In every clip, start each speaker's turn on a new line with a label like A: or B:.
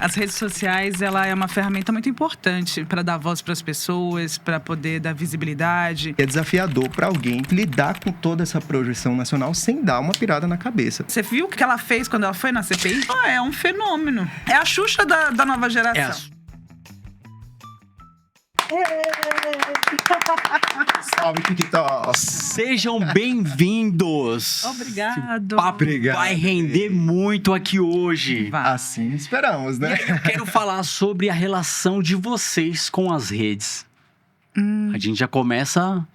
A: As redes sociais, ela é uma ferramenta muito importante para dar voz para as pessoas, para poder dar visibilidade.
B: É desafiador para alguém lidar com toda essa projeção nacional sem dar uma pirada na cabeça.
A: Você viu o que ela fez quando ela foi na CPI? É um fenômeno. É a Xuxa da nova geração.
B: Salve, TikTok!
C: Sejam bem-vindos!
A: Obrigado.
C: Esse papo
B: Obrigado.
C: vai render muito aqui hoje.
A: Vai.
B: Assim esperamos, né?
C: Eu quero falar sobre a relação de vocês com as redes. A gente já começa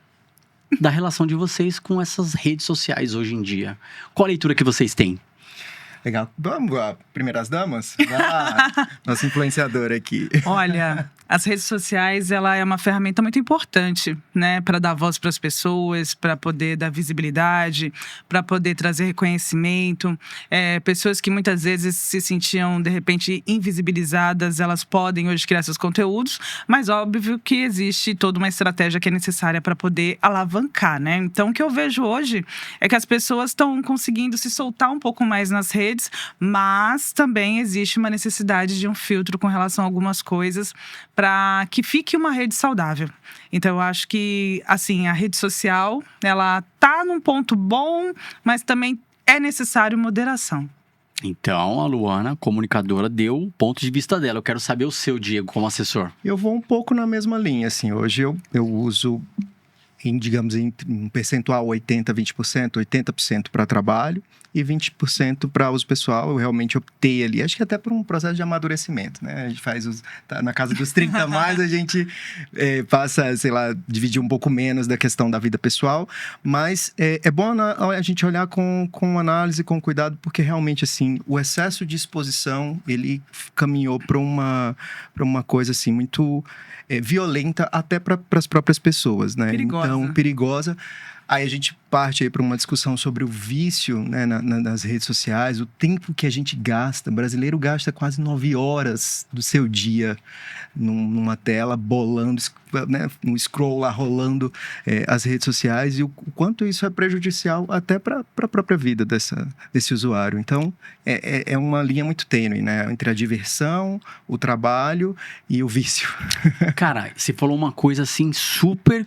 C: da relação de vocês com essas redes sociais hoje em dia. Qual a leitura que vocês têm?
B: Legal. Vamos, primeiras damas? Nossa influenciadora aqui.
A: Olha, as redes sociais, ela é uma ferramenta muito importante, né, para dar voz para as pessoas, para poder dar visibilidade, para poder trazer reconhecimento. Pessoas que muitas vezes se sentiam, de repente, invisibilizadas, elas podem hoje criar seus conteúdos, mas óbvio que existe toda uma estratégia que é necessária para poder alavancar, né? Então, o que eu vejo hoje é que as pessoas estão conseguindo se soltar um pouco mais nas redes, mas também existe uma necessidade de um filtro com relação a algumas coisas para que fique uma rede saudável. Então, eu acho que, assim, a rede social, ela tá num ponto bom, mas também é necessário moderação.
C: Então, a Luana, comunicadora, deu o ponto de vista dela. Eu quero saber o seu, Diego, como assessor.
B: Eu vou um pouco na mesma linha, assim. Hoje eu uso, digamos, em um percentual 80%, 80% para trabalho e 20% para uso pessoal. Eu realmente optei ali, acho que até por um processo de amadurecimento, né? A gente tá na casa dos 30 a mais, a gente passa, sei lá, dividir um pouco menos da questão da vida pessoal, mas é bom a gente olhar com análise, com cuidado, porque realmente, assim, o excesso de exposição, ele caminhou para uma coisa, assim, muito violenta até para as próprias pessoas, né?
A: Perigosa.
B: Então, perigosa. Aí a gente parte aí para uma discussão sobre o vício, né, nas redes sociais, o tempo que a gente gasta. O brasileiro gasta quase 9 horas do seu dia numa tela, bolando, né, um scroll lá, rolando as redes sociais, e o quanto isso é prejudicial até para a própria vida desse usuário. Então, é uma linha muito tênue, né, entre a diversão, o trabalho e o vício.
C: Cara, você falou uma coisa assim super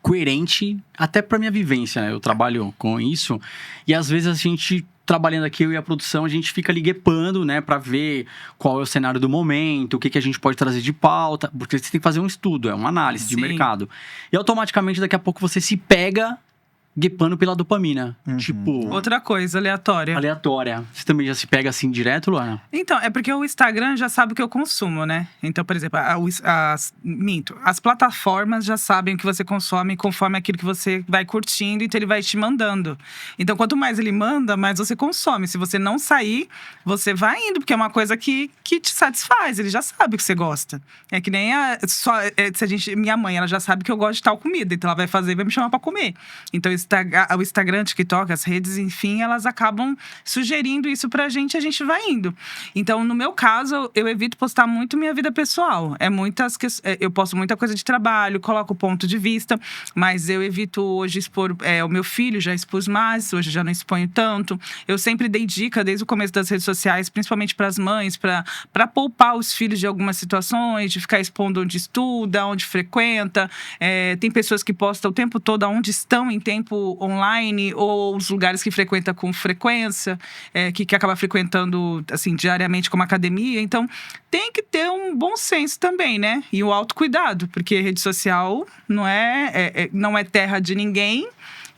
C: coerente, até pra minha vivência, né? Eu trabalho com isso, e às vezes a gente, trabalhando aqui, eu e a produção, a gente fica liguepando, né, pra ver qual é o cenário do momento, o que a gente pode trazer de pauta, porque você tem que fazer um estudo, é uma análise de
A: Sim.
C: mercado. E automaticamente, daqui a pouco, você se pega guepando pela dopamina.
B: Uhum.
C: Tipo,
A: Outra coisa aleatória.
C: aleatória. Você também já se pega assim direto, Luana?
A: Então, é porque o Instagram já sabe o que eu consumo, né? Então, por exemplo, as plataformas já sabem o que você consome conforme aquilo que você vai curtindo, então ele vai te mandando. Então, quanto mais ele manda, mais você consome. Se você não sair, você vai indo, porque é uma coisa que te satisfaz, ele já sabe o que você gosta. É que nem minha mãe, ela já sabe que eu gosto de tal comida, então ela vai fazer e vai me chamar pra comer. Então, o Instagram, TikTok, as redes, enfim, elas acabam sugerindo isso pra gente e a gente vai indo. Então, no meu caso, eu evito postar muito minha vida pessoal. Eu posto muita coisa de trabalho, coloco ponto de vista, mas eu evito hoje expor. O meu filho já expus mais, hoje já não exponho tanto. Eu sempre dei dica desde o começo das redes sociais, principalmente para as mães, para poupar os filhos de algumas situações, de ficar expondo onde estuda, onde frequenta. Tem pessoas que postam o tempo todo onde estão em tempo online, ou os lugares que frequenta com frequência, que acaba frequentando assim, diariamente como academia. Então, tem que ter um bom senso também, né? E o autocuidado, porque rede social não é terra de ninguém.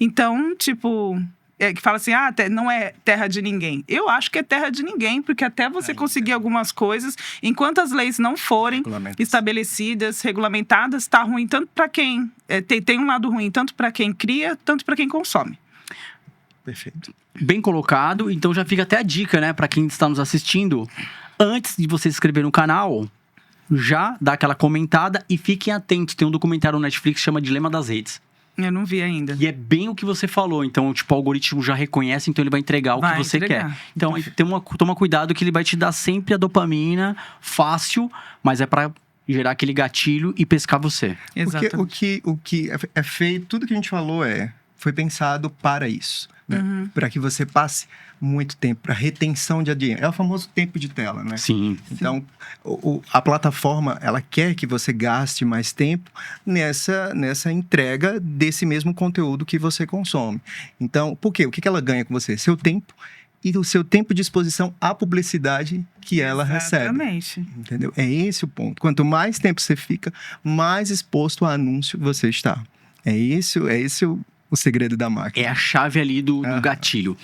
A: Então, tipo, que fala assim, não é terra de ninguém. Eu acho que é terra de ninguém, porque até você conseguir algumas coisas, enquanto as leis não forem estabelecidas, regulamentadas, tá ruim tanto para quem... tem um lado ruim tanto para quem cria, tanto para quem consome.
B: Perfeito.
C: Bem colocado. Então já fica até a dica, né, para quem está nos assistindo. Antes de você se inscrever no canal, já dá aquela comentada e fiquem atentos. Tem um documentário no Netflix que chama Dilema das Redes.
A: Eu não vi ainda.
C: E é bem o que você falou. Então, tipo, o algoritmo já reconhece, então ele vai entregar o que você quer. Então, toma cuidado que ele vai te dar sempre a dopamina fácil, mas é pra gerar aquele gatilho e pescar você.
A: Exatamente.
B: Porque o que é feito, tudo que a gente falou foi pensado para isso. né? Para que você passe muito tempo, para retenção de audiência. É o famoso tempo de tela, né?
C: Sim.
B: Então, a plataforma, ela quer que você gaste mais tempo nessa entrega desse mesmo conteúdo que você consome. Então, por quê? O que ela ganha com você? Seu tempo e o seu tempo de exposição à publicidade que ela recebe.
A: Exatamente.
B: Entendeu? É esse o ponto. Quanto mais tempo você fica, mais exposto a anúncio você está. É esse o segredo da máquina.
C: É a chave ali do gatilho.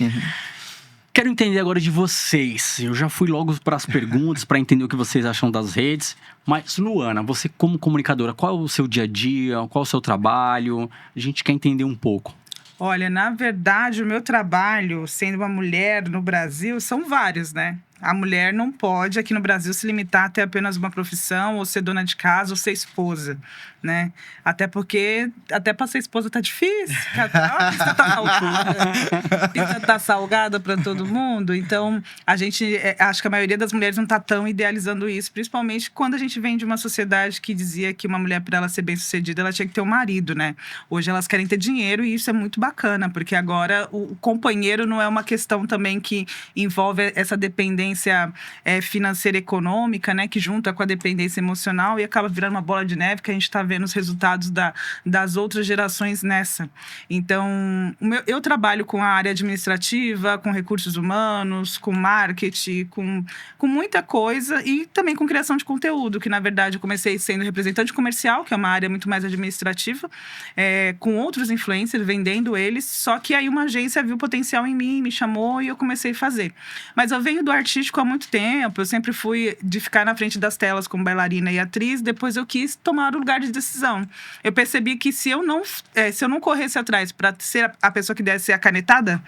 C: Quero entender agora de vocês. Eu já fui logo para as perguntas, para entender o que vocês acham das redes. Mas, Luana, você como comunicadora, qual é o seu dia a dia? Qual é o seu trabalho? A gente quer entender um pouco.
A: Olha, na verdade, o meu trabalho, sendo uma mulher no Brasil, são vários, né? A mulher não pode, aqui no Brasil, se limitar a ter apenas uma profissão, ou ser dona de casa, ou ser esposa, né? Até porque, até para ser esposa tá difícil. A pizza tá salgada. Pizza tá salgada para todo mundo. Então, a gente, acho que a maioria das mulheres não tá tão idealizando isso, principalmente quando a gente vem de uma sociedade que dizia que uma mulher, para ela ser bem-sucedida, ela tinha que ter um marido, né? Hoje elas querem ter dinheiro e isso é muito bacana, porque agora o companheiro não é uma questão também que envolve essa dependência financeira e econômica, né, que junta com a dependência emocional e acaba virando uma bola de neve que a gente está vendo os resultados das outras gerações nessa. Então, eu trabalho com a área administrativa, com recursos humanos, com marketing, com muita coisa e também com criação de conteúdo, que na verdade eu comecei sendo representante comercial, que é uma área muito mais administrativa, com outros influencers, vendendo eles, só que aí uma agência viu potencial em mim, me chamou e eu comecei a fazer. Mas eu venho do artístico há muito tempo, eu sempre fui de ficar na frente das telas como bailarina e atriz, depois eu quis tomar o lugar de decisão. Eu percebi que se eu não corresse atrás para ser a pessoa que desse a canetada,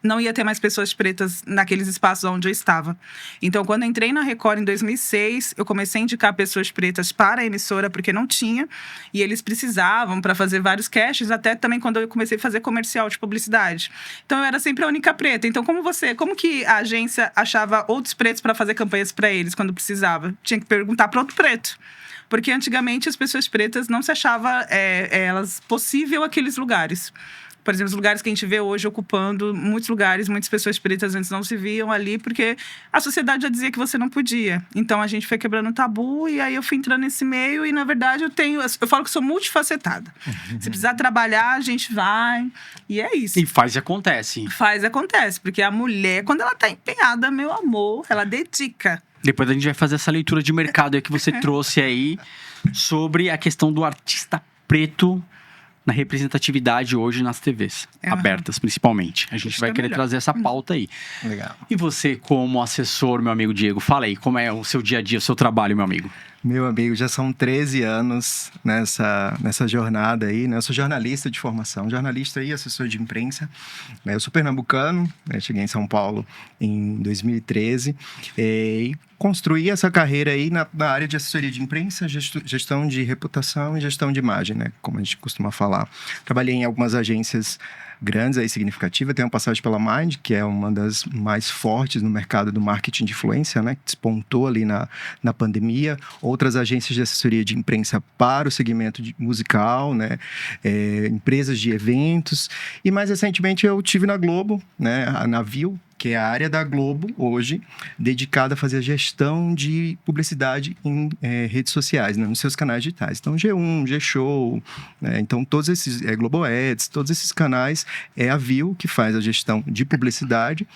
A: não ia ter mais pessoas pretas naqueles espaços onde eu estava. Então, quando eu entrei na Record em 2006, eu comecei a indicar pessoas pretas para a emissora, porque não tinha, e eles precisavam para fazer vários castings, até também quando eu comecei a fazer comercial de publicidade. Então, eu era sempre a única preta. Então, como que a agência achava outros pretos para fazer campanhas para eles quando precisava? Tinha que perguntar para outro preto. Porque antigamente as pessoas pretas não se achava elas possível aqueles lugares. Por exemplo, os lugares que a gente vê hoje ocupando muitos lugares, muitas pessoas pretas antes não se viam ali, porque a sociedade já dizia que você não podia. Então, a gente foi quebrando o tabu e aí eu fui entrando nesse meio e, na verdade, eu falo que sou multifacetada. Se precisar trabalhar, a gente vai e é isso.
C: E faz e acontece.
A: Faz e acontece, porque a mulher, quando ela tá empenhada, meu amor, ela dedica.
C: Depois a gente vai fazer essa leitura de mercado aí que você trouxe aí sobre a questão do artista preto na representatividade hoje nas TVs, abertas principalmente. A gente vai querer trazer essa pauta aí.
B: Legal.
C: E você, como assessor, meu amigo Diego, fala aí, como é o seu dia a dia, o seu trabalho, meu amigo?
B: Meu amigo, já são 13 anos nessa jornada aí, né? Eu sou jornalista de formação, jornalista e assessor de imprensa. Eu sou pernambucano, cheguei em São Paulo em 2013 e construí essa carreira aí na área de assessoria de imprensa, gestão de reputação e gestão de imagem, né? Como a gente costuma falar. Trabalhei em algumas agências grandes aí, significativas. Tenho uma passagem pela Mind, que é uma das mais fortes no mercado do marketing de influência, né? Que despontou ali na pandemia. Outras agências de assessoria de imprensa para o segmento musical, né? Empresas de eventos. E mais recentemente eu tive na Globo, né? Na Viu, que é a área da Globo hoje, dedicada a fazer a gestão de publicidade em redes sociais, né, nos seus canais digitais. Então, G1, G-Show, então todos esses, Globo Ads, todos esses canais, é a Viu que faz a gestão de publicidade.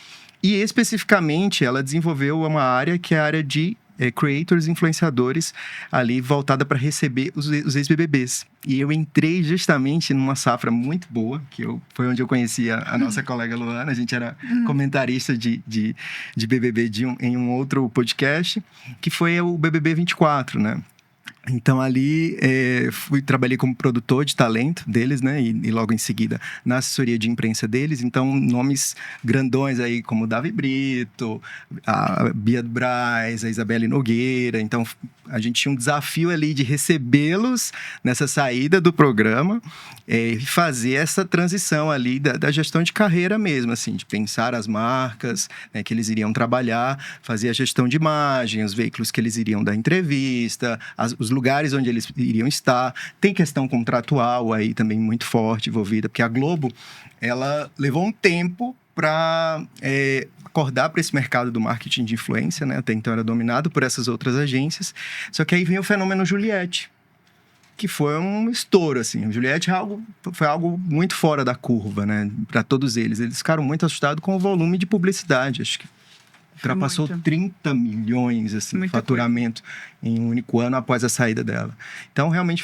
B: E, especificamente, ela desenvolveu uma área que é a área de creators, influenciadores, ali voltada para receber os ex-BBBs. E eu entrei justamente numa safra muito boa, foi onde eu conheci a nossa colega Luana. A gente era comentarista de BBB em um outro podcast, que foi o BBB 24, né? Então, ali, trabalhei como produtor de talento deles, né? E logo em seguida, na assessoria de imprensa deles. Então, nomes grandões aí, como o Davi Brito, a Bia Braz, a Isabelle Nogueira. Então, a gente tinha um desafio ali de recebê-los nessa saída do programa e fazer essa transição ali da gestão de carreira mesmo, assim, de pensar as marcas, né, que eles iriam trabalhar, fazer a gestão de imagem, os veículos que eles iriam dar entrevista, os lugares onde eles iriam estar. Tem questão contratual aí também muito forte envolvida, porque a Globo, ela levou um tempo para acordar para esse mercado do marketing de influência, né? Até então era dominado por essas outras agências. Só que aí vem o fenômeno Juliette, que foi um estouro, assim. O Juliette foi algo muito fora da curva, né? Para todos eles. Eles ficaram muito assustados com o volume de publicidade. Acho que ultrapassou 30 milhões, assim, de faturamento em um único ano após a saída dela. Então, realmente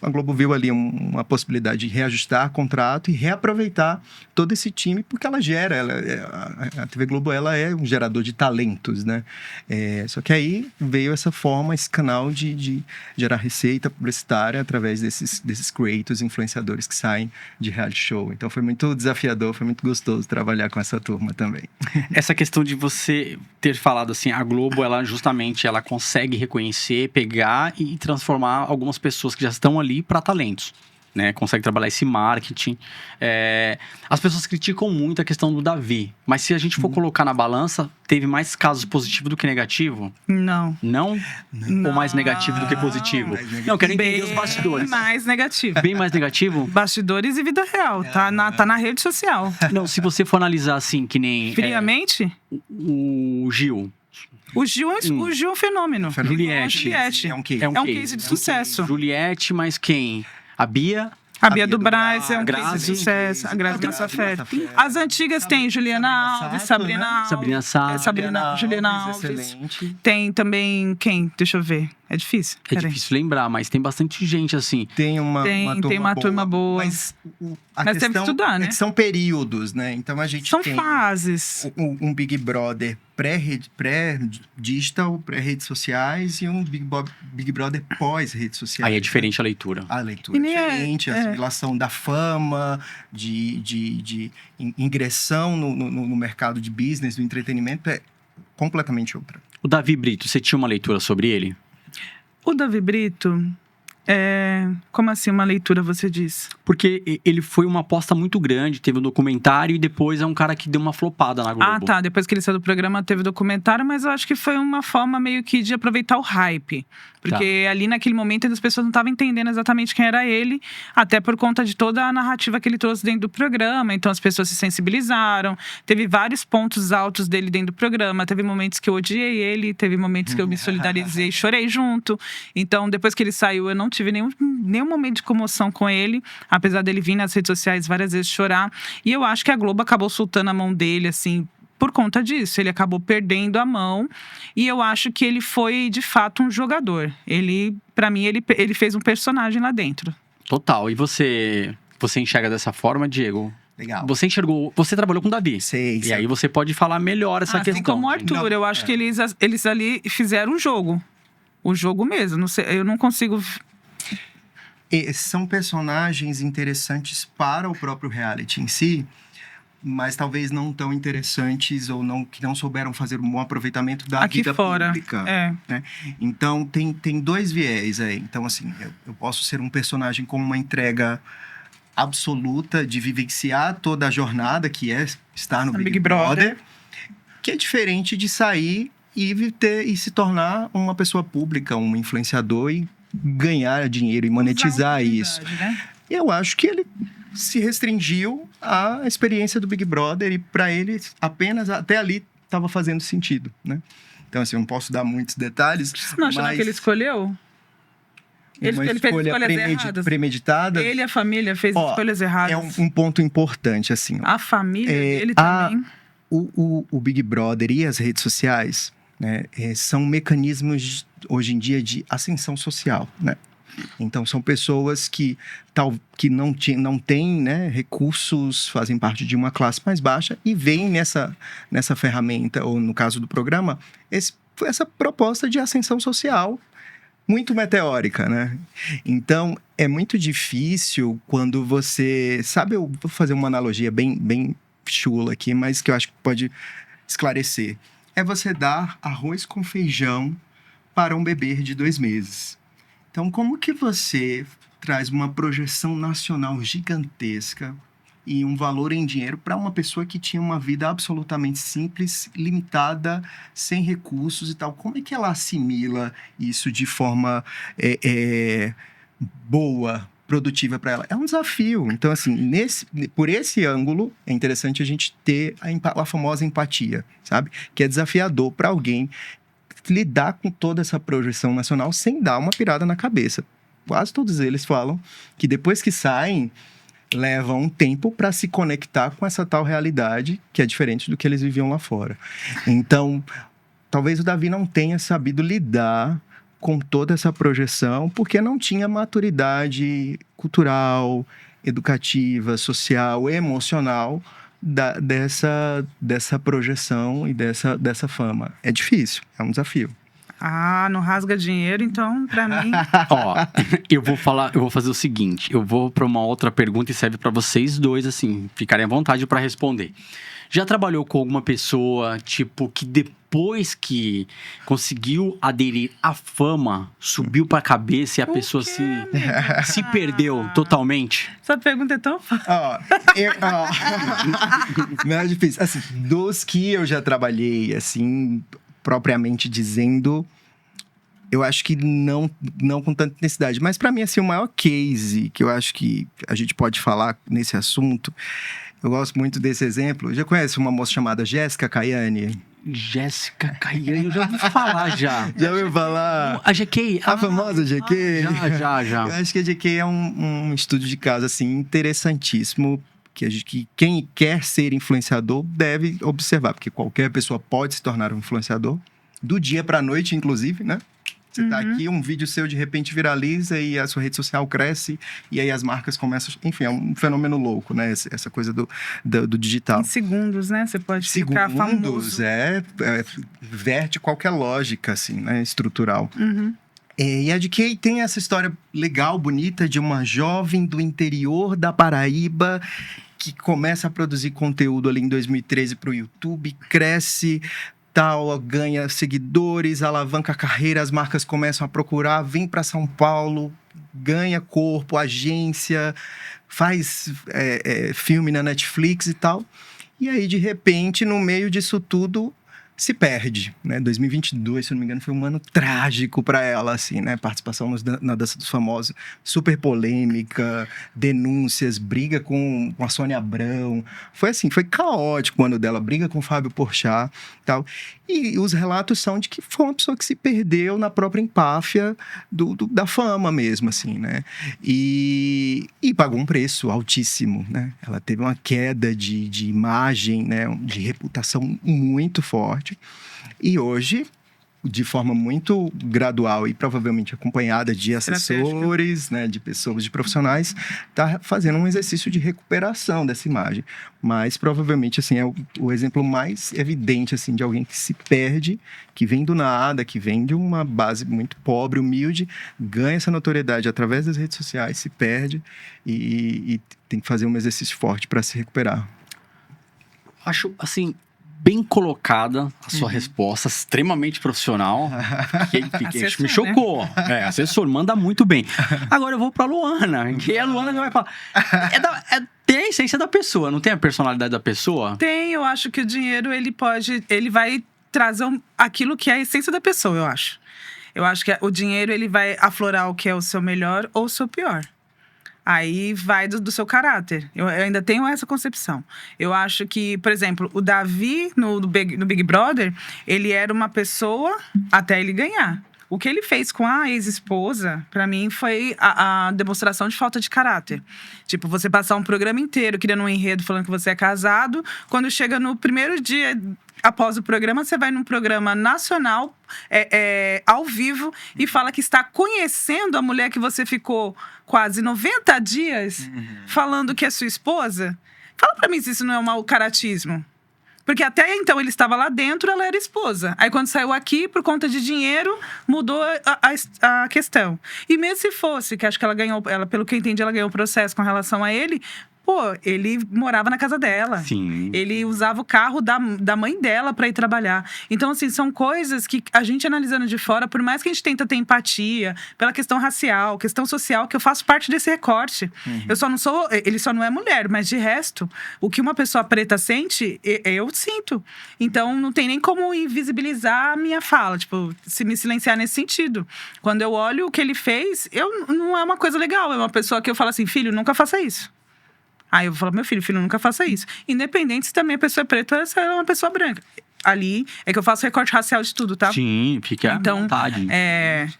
B: a Globo viu ali uma possibilidade de reajustar contrato e reaproveitar todo esse time, porque ela gera, a TV Globo, ela é um gerador de talentos, né? Só que aí veio essa forma, esse canal de gerar receita publicitária através desses creators, influenciadores que saem de reality show. Então, foi muito desafiador, foi muito gostoso trabalhar com essa turma também.
C: Essa questão de você ter falado assim, a Globo, ela consegue reconhecer, pegar e transformar algumas pessoas que já estão ali para talentos, né? Consegue trabalhar esse marketing. As pessoas criticam muito a questão do Davi, mas se a gente for colocar na balança, teve mais casos positivos do que negativo?
A: Não.
C: Não? Ou mais negativo do que positivo? Não, quero entender os bastidores.
A: Mais negativo.
C: Bem mais negativo?
A: Bastidores e vida real. Tá na rede social.
C: Não, se você for analisar assim, que nem...
A: Friamente?
C: O Gil.
A: O Gil é um fenômeno.
C: Juliette.
B: É um case.
A: É um case de sucesso.
C: Juliette, mas quem? A Bia?
A: A Bia do Brás é um
C: Grazi.
A: case de sucesso. A Grazi Massafera. As antigas tem Juliana Alves, Sabrina Alves.
C: Sabrina Sato.
A: Juliana Alves.
B: Excelente.
A: Tem também quem? Deixa eu ver. É difícil.
C: É difícil lembrar, mas tem bastante gente assim.
B: Tem uma
A: turma boa.
B: Mas
A: Mas teve que estudar, né?
B: É que são períodos, né? Então a gente
A: São
B: tem
A: fases.
B: um Big Brother pré-digital, pré-redes sociais e um Big Brother pós-redes sociais.
C: Aí é diferente a leitura.
B: A leitura é diferente, a assimilação da fama, de ingressão no mercado de business, do entretenimento é completamente outra.
C: O Davi Brito, você tinha uma leitura sobre ele?
A: O Davi Brito, como assim uma leitura, você diz?
C: Porque ele foi uma aposta muito grande, teve um documentário e depois é um cara que deu uma flopada na Globo.
A: Ah, tá. Depois que ele saiu do programa, teve documentário, mas eu acho que foi uma forma meio que de aproveitar o hype. Porque ali naquele momento as pessoas não estavam entendendo exatamente quem era ele, até por conta de toda a narrativa que ele trouxe dentro do programa. Então as pessoas se sensibilizaram. Teve vários pontos altos dele dentro do programa. Teve momentos que eu odiei ele, teve momentos que eu me solidarizei e chorei junto. Então, depois que ele saiu, eu não tive nenhum momento de comoção com ele, apesar dele vir nas redes sociais várias vezes chorar. E eu acho que a Globo acabou soltando a mão dele, assim, por conta disso. Ele acabou perdendo a mão. E eu acho que ele foi, de fato, um jogador. Pra mim, ele fez um personagem lá dentro.
C: Total. E você enxerga dessa forma, Diego?
B: Legal.
C: Você trabalhou com o Davi.
B: Sei.
C: E aí você pode falar melhor essa questão.
A: Assim como o Arthur. Eu acho que eles ali fizeram um jogo. O jogo mesmo. Não sei, eu não consigo...
B: São personagens interessantes para o próprio reality em si, mas talvez não tão interessantes ou que não souberam fazer um bom aproveitamento da
A: aqui
B: vida
A: fora.
B: pública. Né? Então, tem dois viés aí. Então, assim, eu posso ser um personagem com uma entrega absoluta de vivenciar toda a jornada que é estar no Big Brother, que é diferente de sair e se tornar uma pessoa pública, um influenciador e ganhar dinheiro e monetizar isso.
A: Né?
B: Eu acho que ele se restringiu à experiência do Big Brother e para ele apenas até ali estava fazendo sentido, né? Então, assim, eu não posso dar muitos detalhes.
A: Você não achou que ele escolheu? Ele fez escolhas erradas.
B: Premeditada.
A: Ele e a família fez escolhas erradas.
B: É um ponto importante, assim.
A: A família dele também.
B: O Big Brother e as redes sociais, né, são mecanismos hoje em dia de ascensão social, né? Então são pessoas que não têm, né, recursos, fazem parte de uma classe mais baixa e veem nessa ferramenta, ou no caso do programa, essa proposta de ascensão social muito meteórica, né? Então é muito difícil quando você... Sabe, eu vou fazer uma analogia bem chula aqui, mas que eu acho que pode esclarecer. É você dar arroz com feijão para um bebê de 2 meses. Então, como que você traz uma projeção nacional gigantesca e um valor em dinheiro para uma pessoa que tinha uma vida absolutamente simples, limitada, sem recursos e tal? Como é que ela assimila isso de forma boa, produtiva para ela? É um desafio. Então, assim, por esse ângulo, é interessante a gente ter a famosa empatia, sabe? Que é desafiador para alguém lidar com toda essa projeção nacional sem dar uma pirada na cabeça. Quase todos eles falam que depois que saem, levam um tempo para se conectar com essa tal realidade que é diferente do que eles viviam lá fora. Então, talvez o Davi não tenha sabido lidar com toda essa projeção porque não tinha maturidade cultural, educativa, social, emocional dessa projeção e dessa fama. É difícil, é um desafio.
A: Ah, não rasga dinheiro, então, pra mim…
C: Ó, eu vou fazer o seguinte. Eu vou pra uma outra pergunta e serve pra vocês dois, assim, ficarem à vontade pra responder. Já trabalhou com alguma pessoa, tipo, que depois que conseguiu aderir à fama, subiu pra cabeça e a pessoa se perdeu totalmente?
A: Essa pergunta é tão fácil.
B: Não é difícil. Assim, dos que eu já trabalhei, assim, propriamente dizendo, eu acho que não com tanta intensidade. Mas pra mim, assim, o maior case que eu acho que a gente pode falar nesse assunto, eu gosto muito desse exemplo. Já conhece uma moça chamada Jéssica Caiani?
C: Jéssica Caiani, eu já ouvi falar já.
B: Já ouviu falar?
C: A GK.
B: A famosa GK?
C: Já.
B: Eu acho que a GK é um estudo de caso, assim, interessantíssimo. Que quem quer ser influenciador deve observar. Porque qualquer pessoa pode se tornar um influenciador. Do dia pra noite, inclusive, né? Você tá aqui, um vídeo seu de repente viraliza e a sua rede social cresce e aí as marcas começam… Enfim, é um fenômeno louco, né? Essa coisa do digital.
A: Em segundos, né? Você pode ficar famoso.
B: Verte qualquer lógica, assim, né? Estrutural. E a GK tem essa história legal, bonita, de uma jovem do interior da Paraíba que começa a produzir conteúdo ali em 2013 para o YouTube, cresce… tal, ganha seguidores, alavanca a carreira, as marcas começam a procurar, vem para São Paulo, ganha corpo, agência, faz filme na Netflix e tal. E aí, de repente, no meio disso tudo, se perde, né? 2022, se não me engano, foi um ano trágico para ela, assim, né? Participação na Dança dos Famosos, super polêmica, denúncias, briga com a Sônia Abrão. Foi assim, foi caótico o ano dela, briga com o Fábio Porchat e tal. E os relatos são de que foi uma pessoa que se perdeu na própria empáfia da fama mesmo, assim, né? E pagou um preço altíssimo, né? Ela teve uma queda de imagem, né? De reputação muito forte. E hoje, de forma muito gradual e provavelmente acompanhada de assessores, né, de pessoas, de profissionais, está fazendo um exercício de recuperação dessa imagem. Mas provavelmente assim, é o exemplo mais evidente assim, de alguém que se perde, que vem do nada, que vem de uma base muito pobre, humilde, ganha essa notoriedade através das redes sociais, se perde e tem que fazer um exercício forte para se recuperar.
C: Acho, assim, bem colocada a sua resposta, extremamente profissional, que me chocou. Né? Assessor, manda muito bem. Agora eu vou pra Luana, que a Luana já vai falar. Tem a essência da pessoa, não tem a personalidade da pessoa?
A: Tem, eu acho que o dinheiro, ele vai trazer aquilo que é a essência da pessoa, eu acho. Eu acho que o dinheiro, ele vai aflorar o que é o seu melhor ou o seu pior. Aí vai do seu caráter. Eu ainda tenho essa concepção. Eu acho que, por exemplo, o Davi no Big Brother, ele era uma pessoa até ele ganhar. O que ele fez com a ex-esposa, pra mim, foi a demonstração de falta de caráter. Tipo, você passar um programa inteiro criando um enredo falando que você é casado, quando chega no primeiro dia após o programa, você vai num programa nacional, ao vivo, e fala que está conhecendo a mulher que você ficou quase 90 dias falando que é sua esposa. Fala pra mim se isso não é um mau caratismo. Porque até então ele estava lá dentro, ela era esposa. Aí quando saiu aqui, por conta de dinheiro, mudou a questão. E mesmo se fosse, que acho que ela ganhou, pelo que eu entendi, ela ganhou o processo com relação a ele, Pô, ele morava na casa dela.
C: Sim.
A: Ele usava o carro da mãe dela para ir trabalhar. Então, assim, são coisas que a gente analisando de fora, por mais que a gente tenta ter empatia pela questão racial, questão social, que eu faço parte desse recorte. Eu só não sou... Ele só não é mulher, mas de resto, o que uma pessoa preta sente, eu sinto. Então, não tem nem como invisibilizar a minha fala, tipo, se me silenciar nesse sentido. Quando eu olho o que ele fez, não é uma coisa legal. É uma pessoa que eu falo assim, filho, nunca faça isso. Aí eu vou falar, meu filho, nunca faça isso. Independente se também a pessoa é preta ou se ela é uma pessoa branca. Ali é que eu faço recorte racial de tudo, tá?
C: Sim, fica à vontade.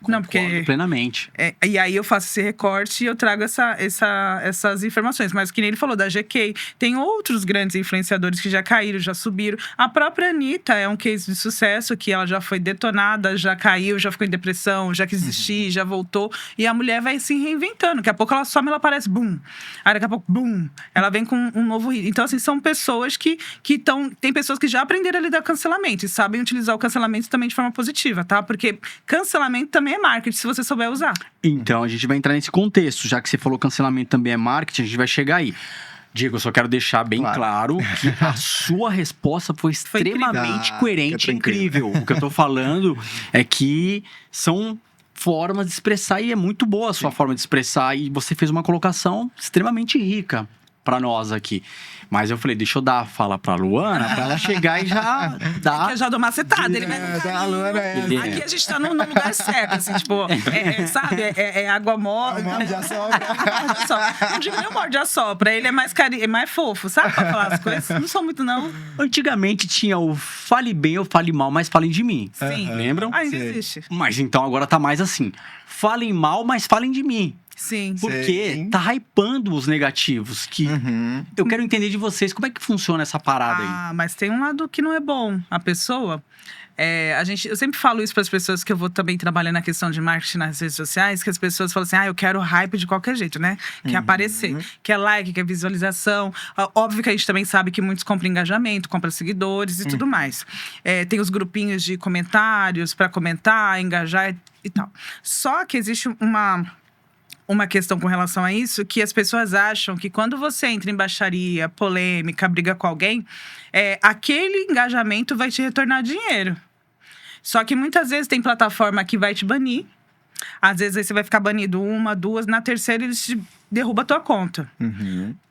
A: Não, porque...
C: Concordo plenamente.
A: E aí eu faço esse recorte e eu trago essas informações. Mas que nem ele falou, da GK. Tem outros grandes influenciadores que já caíram, já subiram. A própria Anitta é um case de sucesso, que ela já foi detonada, já caiu, já ficou em depressão, já quis desistir, já voltou. E a mulher vai se reinventando. Daqui a pouco ela some, ela aparece, bum. Aí daqui a pouco, bum. Ela vem com um novo hit. Então, assim, são pessoas que estão... Tem pessoas que já aprenderam a lidar com cancelamento e sabem utilizar o cancelamento também de forma positiva, tá? Porque cancelamento também é marketing, se você souber usar.
C: Então, a gente vai entrar nesse contexto. Já que você falou cancelamento também é marketing, a gente vai chegar aí. Diego, eu só quero deixar bem claro que a sua resposta foi extremamente coerente e incrível. O que eu tô falando é que são formas de expressar e é muito boa a sua forma de expressar. E você fez uma colocação extremamente rica pra nós aqui. Mas eu falei, deixa eu dar a fala pra Luana, pra ela chegar e já dar...
A: Eu já dou uma setada. Ele vai
B: a Luana
A: Aqui a gente tá num lugar certo, assim, tipo... sabe? É água morna.
B: Morde a sopra.
A: Não digo nem morde a sopra. Ele é mais fofo, sabe? Pra falar as coisas. Não sou muito, não.
C: Antigamente tinha o fale bem ou fale mal, mas falem de mim.
A: Sim.
C: Lembram?
A: Ainda existe.
C: Mas então agora tá mais assim. Falem mal, mas falem de mim.
A: Sim.
C: Porque tá hypando os negativos. Que eu quero entender de vocês como é que funciona essa parada aí.
A: Mas tem um lado que não é bom. A pessoa... eu sempre falo isso para as pessoas que eu vou também trabalhar na questão de marketing nas redes sociais, que as pessoas falam assim, eu quero hype de qualquer jeito, né? Quer aparecer, quer like, quer visualização. Óbvio que a gente também sabe que muitos compram engajamento, compram seguidores e tudo mais. Tem os grupinhos de comentários para comentar, engajar e tal. Só que existe uma questão com relação a isso, que as pessoas acham que quando você entra em baixaria, polêmica, briga com alguém, aquele engajamento vai te retornar dinheiro. Só que muitas vezes tem plataforma que vai te banir. Às vezes aí você vai ficar banido 1, 2, na terceira eles te derrubam a tua conta.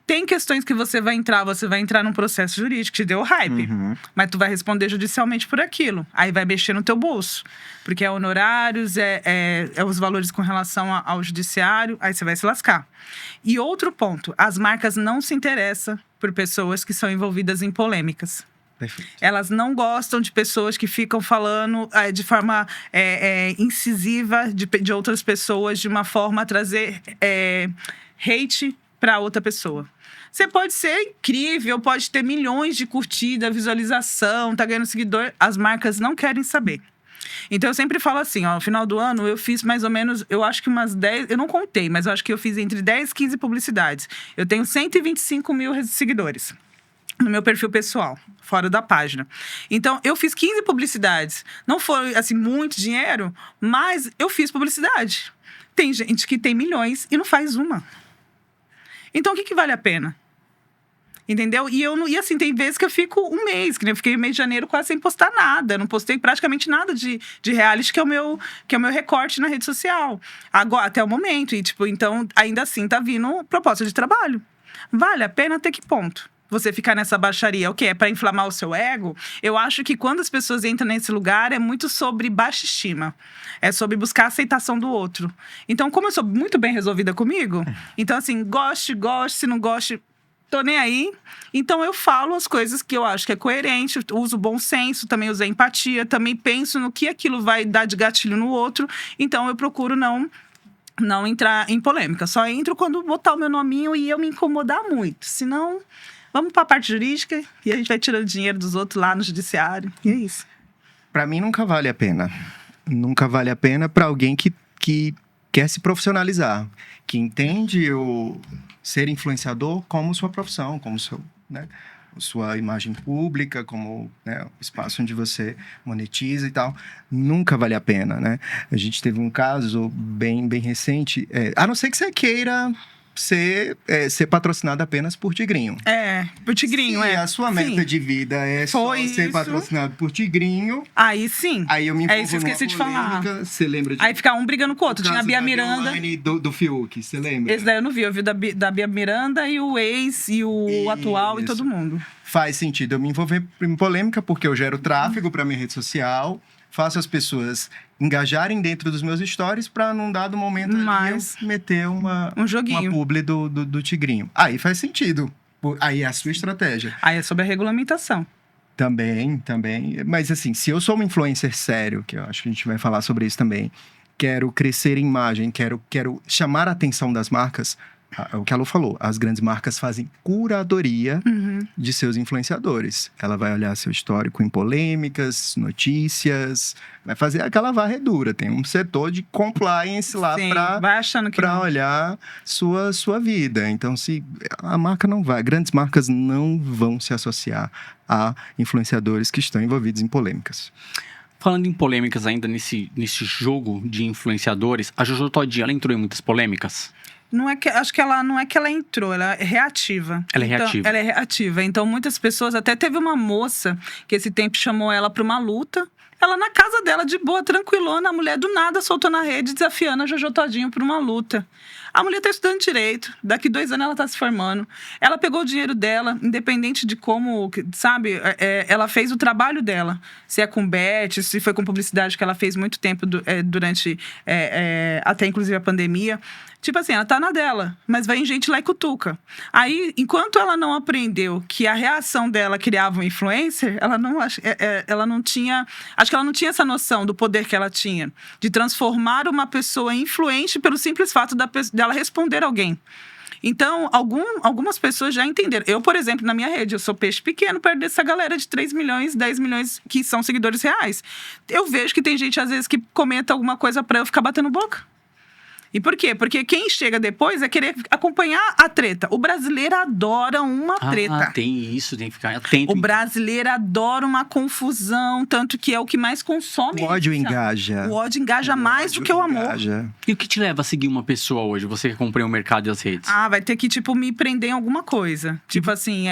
A: Tem questões que você vai entrar num processo jurídico, te deu hype. Mas tu vai responder judicialmente por aquilo. Aí vai mexer no teu bolso. Porque é honorários, é os valores com relação ao judiciário. Aí você vai se lascar. E outro ponto, as marcas não se interessam por pessoas que são envolvidas em polêmicas.
B: Perfeito.
A: Elas não gostam de pessoas que ficam falando de forma incisiva de outras pessoas, de uma forma a trazer hate para outra pessoa. Você pode ser incrível, pode ter milhões de curtidas, visualização, tá ganhando seguidor. As marcas não querem saber. Então, eu sempre falo assim, no final do ano, eu fiz mais ou menos, eu acho que umas 10... Eu não contei, mas eu acho que eu fiz entre 10 e 15 publicidades. Eu tenho 125 mil seguidores no meu perfil pessoal, fora da página. Então, eu fiz 15 publicidades. Não foi, assim, muito dinheiro, mas eu fiz publicidade. Tem gente que tem milhões e não faz uma. Então, o que vale a pena? Entendeu? E assim, tem vezes que eu fico um mês, que eu fiquei no mês de janeiro quase sem postar nada. Não postei praticamente nada de reality, que é o meu recorte na rede social. Agora, até o momento. E, então, ainda assim, tá vindo proposta de trabalho. Vale a pena até que ponto? Você ficar nessa baixaria, o quê? É para inflamar o seu ego? Eu acho que quando as pessoas entram nesse lugar, é muito sobre baixa estima. É sobre buscar a aceitação do outro. Então, como eu sou muito bem resolvida comigo, então, assim, goste, se não goste, tô nem aí. Então, eu falo as coisas que eu acho que é coerente, uso bom senso, também uso empatia, também penso no que aquilo vai dar de gatilho no outro. Então, eu procuro não entrar em polêmica. Só entro quando botar o meu nominho e eu me incomodar muito. Senão... Vamos para a parte jurídica e a gente vai tirando dinheiro dos outros lá no judiciário. E é isso.
B: Para mim, nunca vale a pena. Nunca vale a pena para alguém que quer se profissionalizar. Que entende o ser influenciador como sua profissão, como sua imagem pública, como o espaço onde você monetiza e tal. Nunca vale a pena, né? A gente teve um caso bem recente. A não ser que você queira ser patrocinado apenas por Tigrinho.
A: Por Tigrinho,
B: Se a sua meta de vida é só ser patrocinado por Tigrinho...
A: Aí sim.
B: Aí eu me envolvo
A: isso eu esqueci de
B: polêmica,
A: falar.
B: Você lembra
A: Aí fica um brigando com o outro. Tinha a Bia Miranda.
B: Do Fiuk, você lembra?
A: Esse daí eu não vi. Eu vi da Bia Miranda e o ex, e o atual, e todo mundo.
B: Faz sentido eu me envolver em polêmica, porque eu gero tráfego para minha rede social, faço as pessoas engajarem dentro dos meus stories para, num dado momento, eu meter um joguinho. Uma publi do Tigrinho. Aí faz sentido. Aí é a sua estratégia.
A: Aí é sobre a regulamentação.
B: Também. Mas assim, se eu sou um influencer sério, que eu acho que a gente vai falar sobre isso também, quero crescer em imagem, quero chamar a atenção das marcas, o que a Lu falou, as grandes marcas fazem curadoria de seus influenciadores. Ela vai olhar seu histórico em polêmicas, notícias, vai fazer aquela varredura. Tem um setor de compliance lá para olhar sua vida. Então, se a marca não vai, grandes marcas não vão se associar a influenciadores que estão envolvidos em polêmicas.
C: Falando em polêmicas ainda nesse jogo de influenciadores, a Jojo Todinho, ela entrou em muitas polêmicas?
A: Acho que ela não é que ela entrou, ela é reativa.
C: Ela é reativa.
A: Então, muitas pessoas... Até teve uma moça que esse tempo chamou ela para uma luta. Ela na casa dela, de boa, tranquilona. A mulher do nada soltou na rede, desafiando a Jojo Todinho para uma luta. A mulher tá estudando direito. Daqui 2 anos ela tá se formando. Ela pegou o dinheiro dela, independente de como, sabe? Ela fez o trabalho dela. Se é com bet, se foi com publicidade, que ela fez muito tempo durante... até inclusive a pandemia. Tipo assim, ela tá na dela, mas vai em gente lá e cutuca. Aí, enquanto ela não aprendeu que a reação dela criava um influencer, ela não tinha... Acho que ela não tinha essa noção do poder que ela tinha. De transformar uma pessoa influente pelo simples fato dela responder alguém. Então, algumas pessoas já entenderam. Eu, por exemplo, na minha rede, eu sou peixe pequeno perto dessa galera de 3 milhões, 10 milhões que são seguidores reais. Eu vejo que tem gente, às vezes, que comenta alguma coisa pra eu ficar batendo boca. E por quê? Porque quem chega depois é querer acompanhar a treta. O brasileiro adora uma treta.
C: Tem isso, tem que ficar atento.
A: O brasileiro adora uma confusão, tanto que é o que mais consome.
B: O ódio engaja.
A: O ódio engaja mais do que o amor.
C: E o que te leva a seguir uma pessoa hoje? Você que acompanha o mercado e as redes.
A: Vai ter que, me prender em alguma coisa. Tipo assim,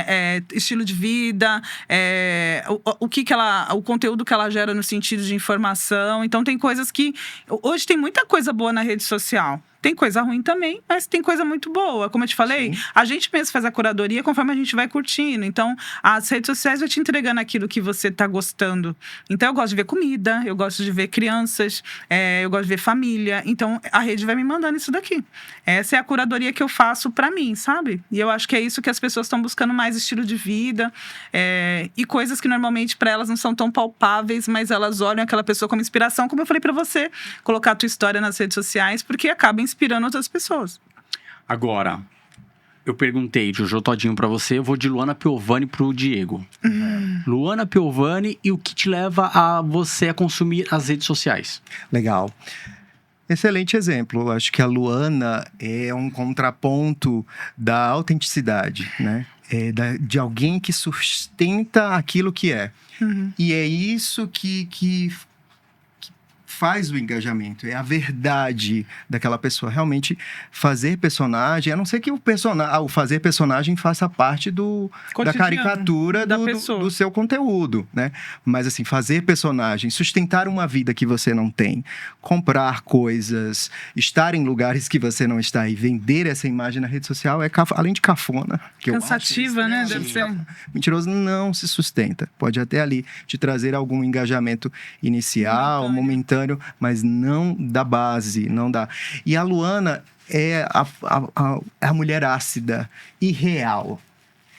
A: estilo de vida, o conteúdo que ela gera no sentido de informação. Então, tem coisas que... Hoje tem muita coisa boa na rede social. Tem coisa ruim também, mas tem coisa muito boa. Como eu te falei, a gente mesmo faz a curadoria conforme a gente vai curtindo. Então, as redes sociais vão te entregando aquilo que você tá gostando. Então, eu gosto de ver comida, eu gosto de ver crianças, eu gosto de ver família. Então, a rede vai me mandando isso daqui. Essa é a curadoria que eu faço pra mim, sabe? E eu acho que é isso que as pessoas estão buscando mais, estilo de vida. E coisas que normalmente pra elas não são tão palpáveis, mas elas olham aquela pessoa como inspiração, como eu falei pra você. Colocar a tua história nas redes sociais, porque acaba inspirando outras pessoas.
C: Agora, eu perguntei Jojo Todinho pra você, eu vou de Luana Piovani pro Diego. Luana Piovani, e o que te leva a você a consumir as redes sociais?
B: Legal. Excelente exemplo. Acho que a Luana é um contraponto da autenticidade, né? De alguém que sustenta aquilo que é. E é isso que faz o engajamento, é a verdade daquela pessoa. Realmente, fazer personagem, a não ser que o fazer personagem faça parte da caricatura do seu conteúdo, né? Mas assim, fazer personagem, sustentar uma vida que você não tem, comprar coisas, estar em lugares que você não está e vender essa imagem na rede social além de cafona.
A: Cansativa, né? Deve ser.
B: Mentiroso não se sustenta. Pode até ali te trazer algum engajamento inicial, momentâneo, mas não da base, não dá. E a Luana é a mulher ácida e real.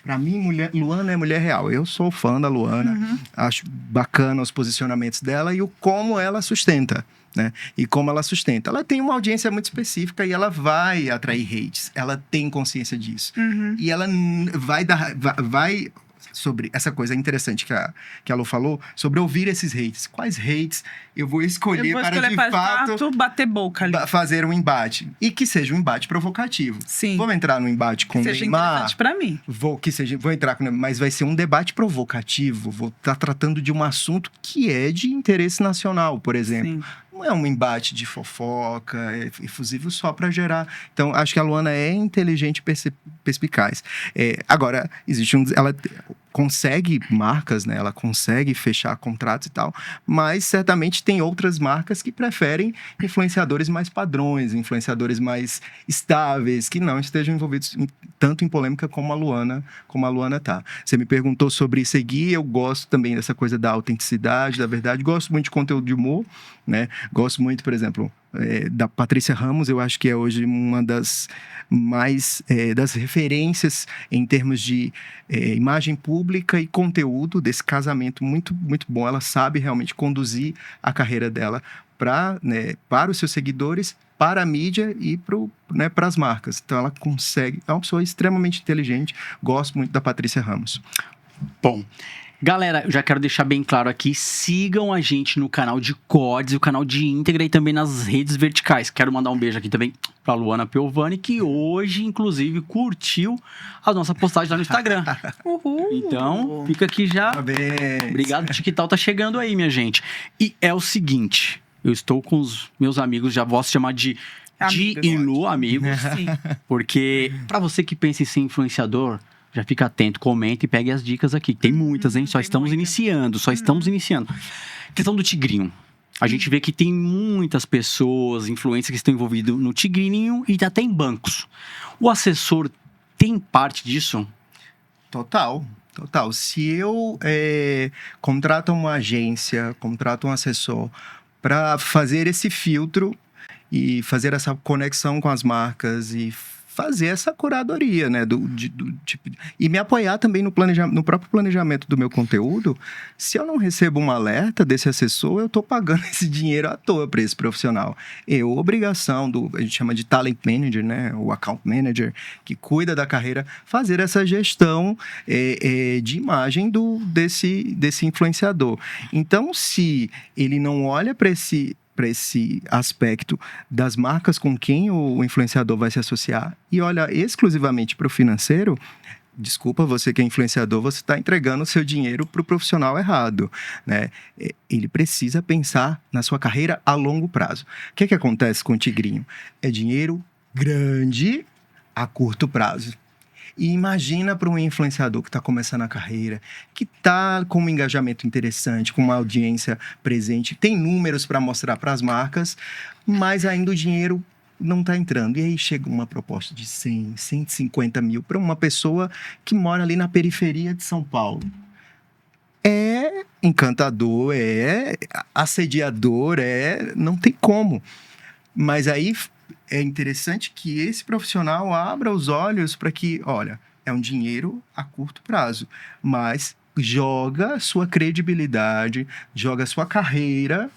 B: Pra mim, Luana é mulher real. Eu sou fã da Luana, acho bacana os posicionamentos dela e como ela sustenta, né? E como ela sustenta. Ela tem uma audiência muito específica e ela vai atrair hates. Ela tem consciência disso. E ela vai sobre essa coisa interessante que a Lu falou, sobre ouvir esses hates. Quais hates eu vou escolher para de fato
A: bater boca ali.
B: Fazer um embate. E que seja um embate provocativo.
A: Sim.
B: Vamos entrar num embate com o Neymar.
A: Seja interessante pra mim.
B: Vou entrar com mas vai ser um debate provocativo. Vou estar tratando de um assunto que é de interesse nacional, por exemplo. não é um embate de fofoca, é efusivo só para gerar. Então, acho que a Luana é inteligente e perspicaz. Agora, ela consegue marcas, né? Ela consegue fechar contratos e tal, mas certamente tem outras marcas que preferem influenciadores mais padrões, influenciadores mais estáveis, que não estejam envolvidos tanto em polêmica como a Luana tá. Você me perguntou sobre seguir, eu gosto também dessa coisa da autenticidade, da verdade, gosto muito de conteúdo de humor, né? Gosto muito, por exemplo, da Patrícia Ramos, eu acho que é hoje uma das mais das referências em termos de imagem pública e conteúdo desse casamento muito, muito bom. Ela sabe realmente conduzir a carreira dela para os seus seguidores, para a mídia e para as marcas. Então ela consegue, é uma pessoa extremamente inteligente, gosto muito da Patrícia Ramos.
C: Bom, galera, eu já quero deixar bem claro aqui, sigam a gente no canal de Codes, o canal de íntegra e também nas redes verticais. Quero mandar um beijo aqui também pra Luana Piovani, que hoje, inclusive, curtiu a nossa postagem lá no Instagram.
A: Uhul.
C: Então, fica aqui já.
B: Parabéns.
C: Obrigado, o TikTok tá chegando aí, minha gente. E é o seguinte, eu estou com os meus amigos, já posso chamar de e Lu, amigos.
A: Sim.
C: Porque, pra você que pensa em ser influenciador, já fica atento, comenta e pegue as dicas aqui. Tem muitas, hein? Só estamos iniciando. Questão do tigrinho. A gente vê que tem muitas pessoas, influencers que estão envolvidos no tigrinho e até em bancos. O assessor tem parte disso?
B: Total. Se eu contrato uma agência, contrato um assessor para fazer esse filtro e fazer essa conexão com as marcas e fazer essa curadoria, né, tipo, e me apoiar também no próprio planejamento do meu conteúdo. Se eu não recebo um alerta desse assessor, eu estou pagando esse dinheiro à toa para esse profissional. Obrigação a gente chama de talent manager, né, o account manager, que cuida da carreira, fazer essa gestão de imagem desse influenciador. Então, se ele não olha para esse aspecto das marcas com quem o influenciador vai se associar e olha exclusivamente para o financeiro, desculpa, você que é influenciador, você está entregando o seu dinheiro para o profissional errado, né? Ele precisa pensar na sua carreira a longo prazo. O que acontece com o tigrinho? É dinheiro grande a curto prazo. E imagina para um influenciador que está começando a carreira, que está com um engajamento interessante, com uma audiência presente, tem números para mostrar para as marcas, mas ainda o dinheiro não está entrando. E aí chega uma proposta de 100, 150 mil para uma pessoa que mora ali na periferia de São Paulo. É encantador, é assediador, não tem como. Mas aí é interessante que esse profissional abra os olhos para que, olha, é um dinheiro a curto prazo, mas joga sua credibilidade, joga sua carreira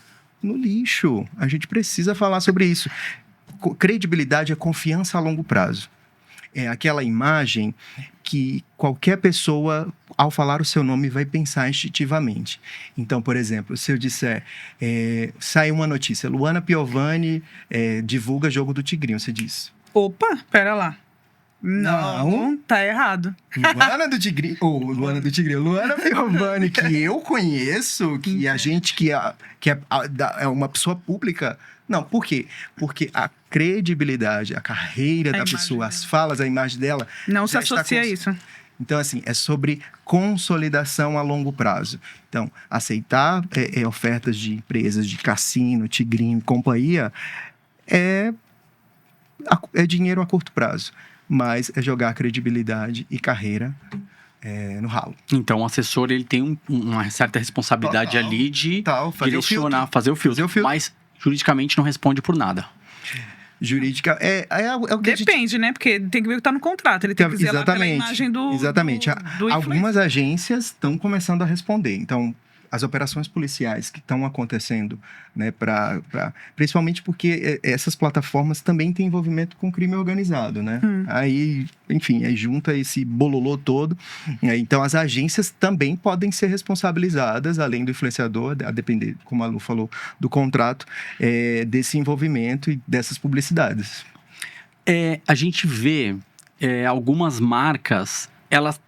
B: no lixo. A gente precisa falar sobre isso. Credibilidade é confiança a longo prazo. É aquela imagem que qualquer pessoa, ao falar o seu nome, vai pensar instintivamente. Então, por exemplo, se eu disser, sai uma notícia, Luana Piovani divulga jogo do Tigrinho, você diz...
A: Opa, pera lá. Não, tá errado.
B: Luana do Tigrinho, Luana Piovani, que eu conheço, que a gente que é uma pessoa pública... Não, por quê? Porque a credibilidade, a carreira da pessoa, as falas, a imagem dela...
A: Não se associa a isso.
B: Então, assim, é sobre consolidação a longo prazo. Então, aceitar ofertas de empresas de cassino, tigrinho e companhia é dinheiro a curto prazo. Mas é jogar credibilidade e carreira no ralo. Então,
C: o assessor, ele tem uma certa responsabilidade ali de direcionar, fazer o filtro. Mas... juridicamente não responde por nada.
B: Jurídica o que
A: depende, né? Porque tem que ver o que está no contrato. Ele tem que zelar pela imagem do
B: Exatamente.
A: do
B: Algumas agências estão começando a responder. Então, as operações policiais que estão acontecendo, né, principalmente porque essas plataformas também têm envolvimento com crime organizado, né? Aí, enfim, aí junta esse bololô todo. Então, as agências também podem ser responsabilizadas, além do influenciador, a depender, como a Lu falou, do contrato, desse envolvimento e dessas publicidades.
C: A gente vê algumas marcas, elas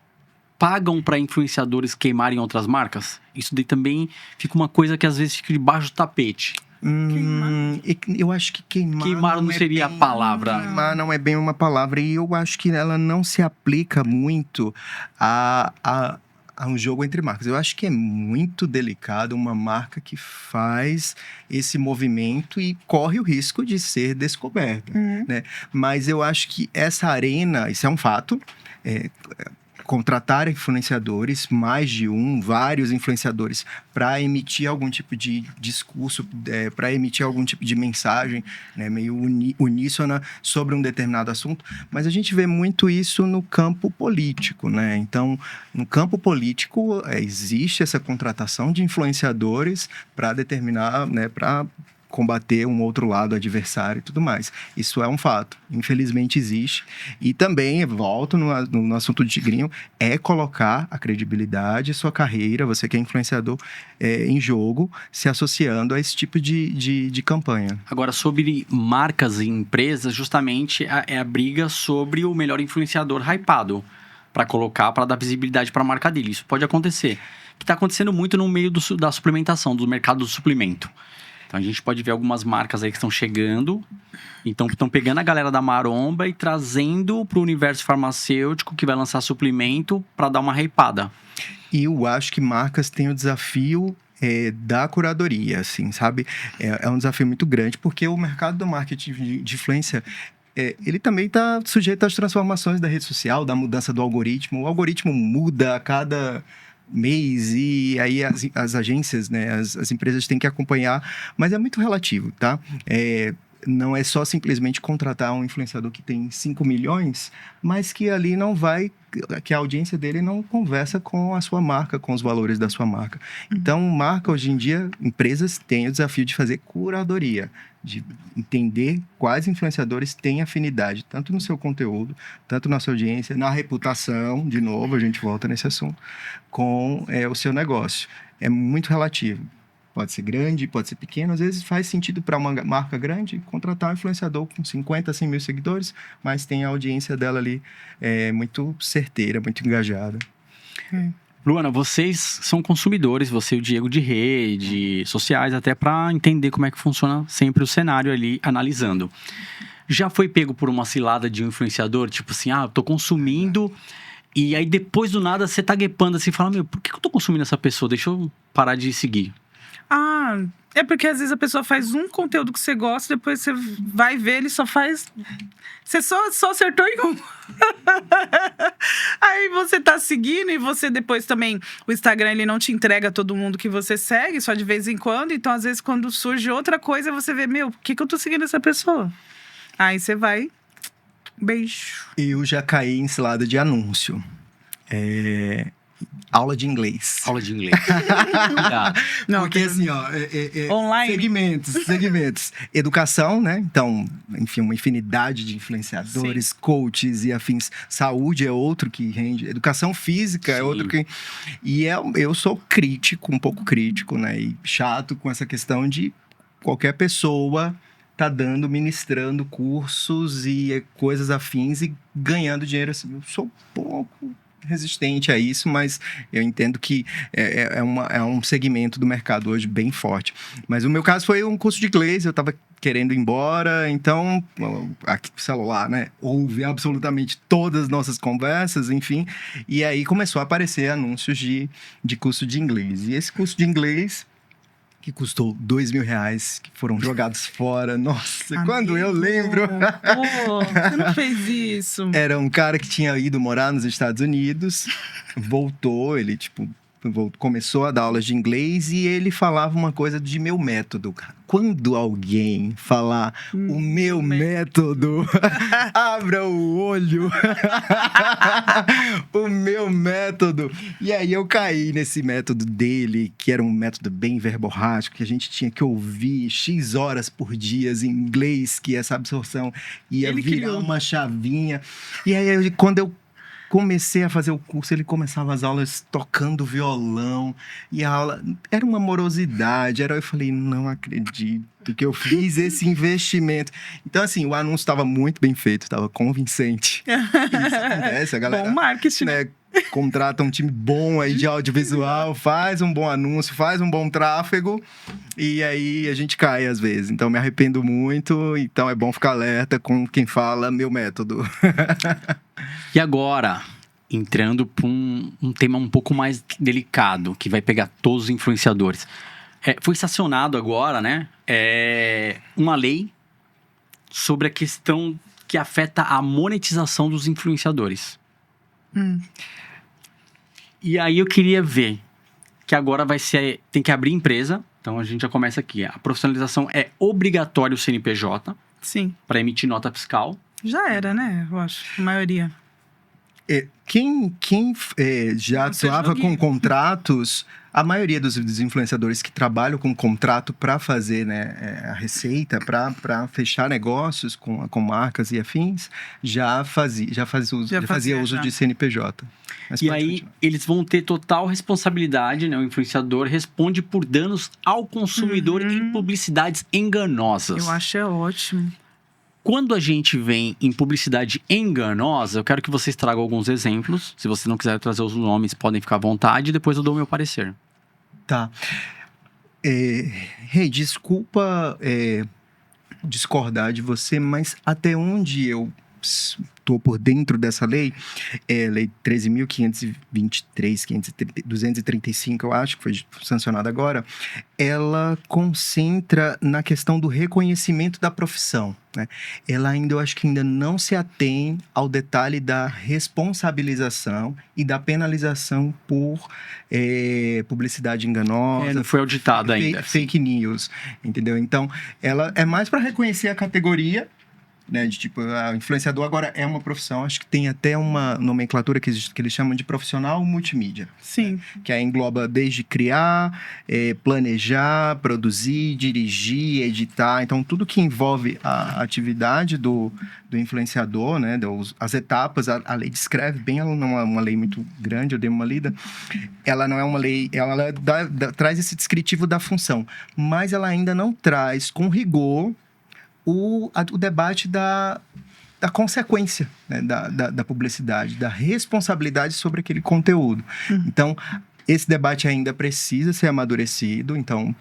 C: pagam para influenciadores queimarem outras marcas? Isso daí também fica uma coisa que às vezes fica debaixo do tapete.
B: Eu acho que queimar.
C: Queimar não
B: é
C: seria a
B: bem-
C: palavra.
B: Queimar não é bem uma palavra. E eu acho que ela não se aplica muito a um jogo entre marcas. Eu acho que é muito delicado uma marca que faz esse movimento e corre o risco de ser descoberta, né? Mas eu acho que essa arena, isso é um fato. Contratar influenciadores, mais de vários influenciadores, para emitir algum tipo de discurso, para emitir algum tipo de mensagem, né, meio uníssona sobre um determinado assunto. Mas a gente vê muito isso no campo político, né? Então, no campo político, existe essa contratação de influenciadores para determinar, né, para combater um outro lado adversário e tudo mais. Isso é um fato. Infelizmente existe. E também, volto no assunto de Tigrinho, é colocar a credibilidade, sua carreira, você que é influenciador, em jogo, se associando a esse tipo de campanha.
C: Agora, sobre marcas e empresas, justamente é a briga sobre o melhor influenciador hypado para colocar, para dar visibilidade para a marca dele. Isso pode acontecer. Que está acontecendo muito no meio da suplementação, do mercado do suplemento. Então, a gente pode ver algumas marcas aí que estão chegando. Então, estão pegando a galera da maromba e trazendo para o universo farmacêutico que vai lançar suplemento para dar uma hypada.
B: E eu acho que marcas têm o desafio da curadoria, assim, sabe? É um desafio muito grande, porque o mercado do marketing de influência, ele também está sujeito às transformações da rede social, da mudança do algoritmo. O algoritmo muda a cada mês e aí as agências, né, as empresas têm que acompanhar, mas é muito relativo, tá? Não é só simplesmente contratar um influenciador que tem 5 milhões, mas que ali que a audiência dele não conversa com a sua marca, com os valores da sua marca. Então, marca, hoje em dia, empresas têm o desafio de fazer curadoria, de entender quais influenciadores têm afinidade, tanto no seu conteúdo, tanto na sua audiência, na reputação, de novo, a gente volta nesse assunto, com o seu negócio. É muito relativo. Pode ser grande, pode ser pequeno. Às vezes faz sentido para uma marca grande contratar um influenciador com 50, 100 mil seguidores, mas tem a audiência dela ali muito certeira, muito engajada.
C: Luana, vocês são consumidores, você e o Diego, de rede, sociais, até para entender como é que funciona sempre o cenário ali, analisando. Já foi pego por uma cilada de um influenciador? Tipo assim, eu tô consumindo... E aí depois do nada você tá guepando assim, fala, por que eu tô consumindo essa pessoa? Deixa eu parar de seguir.
A: É porque às vezes a pessoa faz um conteúdo que você gosta, depois você vai ver, ele só faz... Você só acertou em um. Aí você tá seguindo e você depois também... O Instagram, ele não te entrega todo mundo que você segue, só de vez em quando. Então, às vezes, quando surge outra coisa, você vê, por que eu tô seguindo essa pessoa? Aí você vai... Beijo.
B: Eu já caí em cilada de anúncio. Aula de inglês.
C: Aula de inglês.
A: Não,
B: porque assim,
A: online.
B: Segmentos. Educação, né? Então, enfim, uma infinidade de influenciadores, coaches e afins. Saúde é outro que rende. Educação física é outro que... E eu sou crítico, um pouco crítico, né? E chato com essa questão de qualquer pessoa tá ministrando cursos e coisas afins e ganhando dinheiro. Assim, eu sou um pouco resistente a isso, mas eu entendo que é um segmento do mercado hoje bem forte. Mas o meu caso foi um curso de inglês, eu estava querendo ir embora, então, aqui no celular, né, ouve absolutamente todas as nossas conversas, enfim, e aí começou a aparecer anúncios de curso de inglês. E esse curso de inglês, que custou R$2.000, que foram jogados fora. Nossa, amigo, quando eu lembro...
A: você não fez isso.
B: Era um cara que tinha ido morar nos Estados Unidos, voltou, ele, começou a dar aulas de inglês e ele falava uma coisa de meu método. Quando alguém falar o meu método, abra o olho. O meu método. E aí eu caí nesse método dele, que era um método bem verborrágico, que a gente tinha que ouvir X horas por dia em inglês, que essa absorção ia virar uma chavinha. E aí, quando eu comecei a fazer o curso, ele começava as aulas tocando violão. E a aula era uma morosidade. Eu falei, não acredito. tanto que eu fiz esse investimento. Então, assim, o anúncio estava muito bem feito, estava convincente. Isso acontece, a galera,
A: Bom marketing.
B: né, contrata um time bom aí de audiovisual, faz um bom anúncio, faz um bom tráfego, e aí a gente cai às vezes. Então, me arrependo muito, então é bom ficar alerta com quem fala meu método.
C: E agora, entrando para um tema um pouco mais delicado, que vai pegar todos os influenciadores. Foi sancionado agora, né, uma lei sobre a questão que afeta a monetização dos influenciadores. E aí eu queria ver que agora tem que abrir empresa. Então a gente já começa aqui. A profissionalização é obrigatório o CNPJ
A: Sim.
C: para emitir nota fiscal.
A: Já era, né? Eu acho. A maioria.
B: Quem já
A: Você
B: atuava
A: jogue.
B: com contratos, a maioria dos influenciadores que trabalham com contrato para fazer, né, a receita, para fechar negócios com marcas e afins, já fazia uso de CNPJ. Mas
C: E
B: pode
C: aí
B: continuar.
C: eles vão ter total responsabilidade, né? O influenciador responde por danos ao consumidor em publicidades enganosas.
A: Eu acho ótimo.
C: Quando a gente vem em publicidade enganosa, eu quero que vocês tragam alguns exemplos. Se você não quiser trazer os nomes, podem ficar à vontade. Depois eu dou o meu parecer.
B: Tá. Desculpa discordar de você, mas até onde eu estou por dentro dessa lei, lei 13.523, 235, eu acho, que foi sancionada agora, ela concentra na questão do reconhecimento da profissão, né? Ela ainda, eu acho que ainda não se atém ao detalhe da responsabilização e da penalização por publicidade enganosa.
C: Não foi auditado ainda.
B: Fake news, entendeu? Então, ela é mais para reconhecer a categoria, né, de tipo, a influenciador agora é uma profissão, acho que tem até uma nomenclatura que eles chamam de profissional multimídia.
A: Sim.
B: Que aí engloba desde criar, planejar, produzir, dirigir, editar. Então, tudo que envolve a atividade do influenciador, né, as etapas, a lei descreve bem, ela não é uma lei muito grande, eu dei uma lida. Ela não é uma lei, ela traz esse descritivo da função, mas ela ainda não traz com rigor o debate da consequência, né, da publicidade, da responsabilidade sobre aquele conteúdo. Então, esse debate ainda precisa ser amadurecido. Então,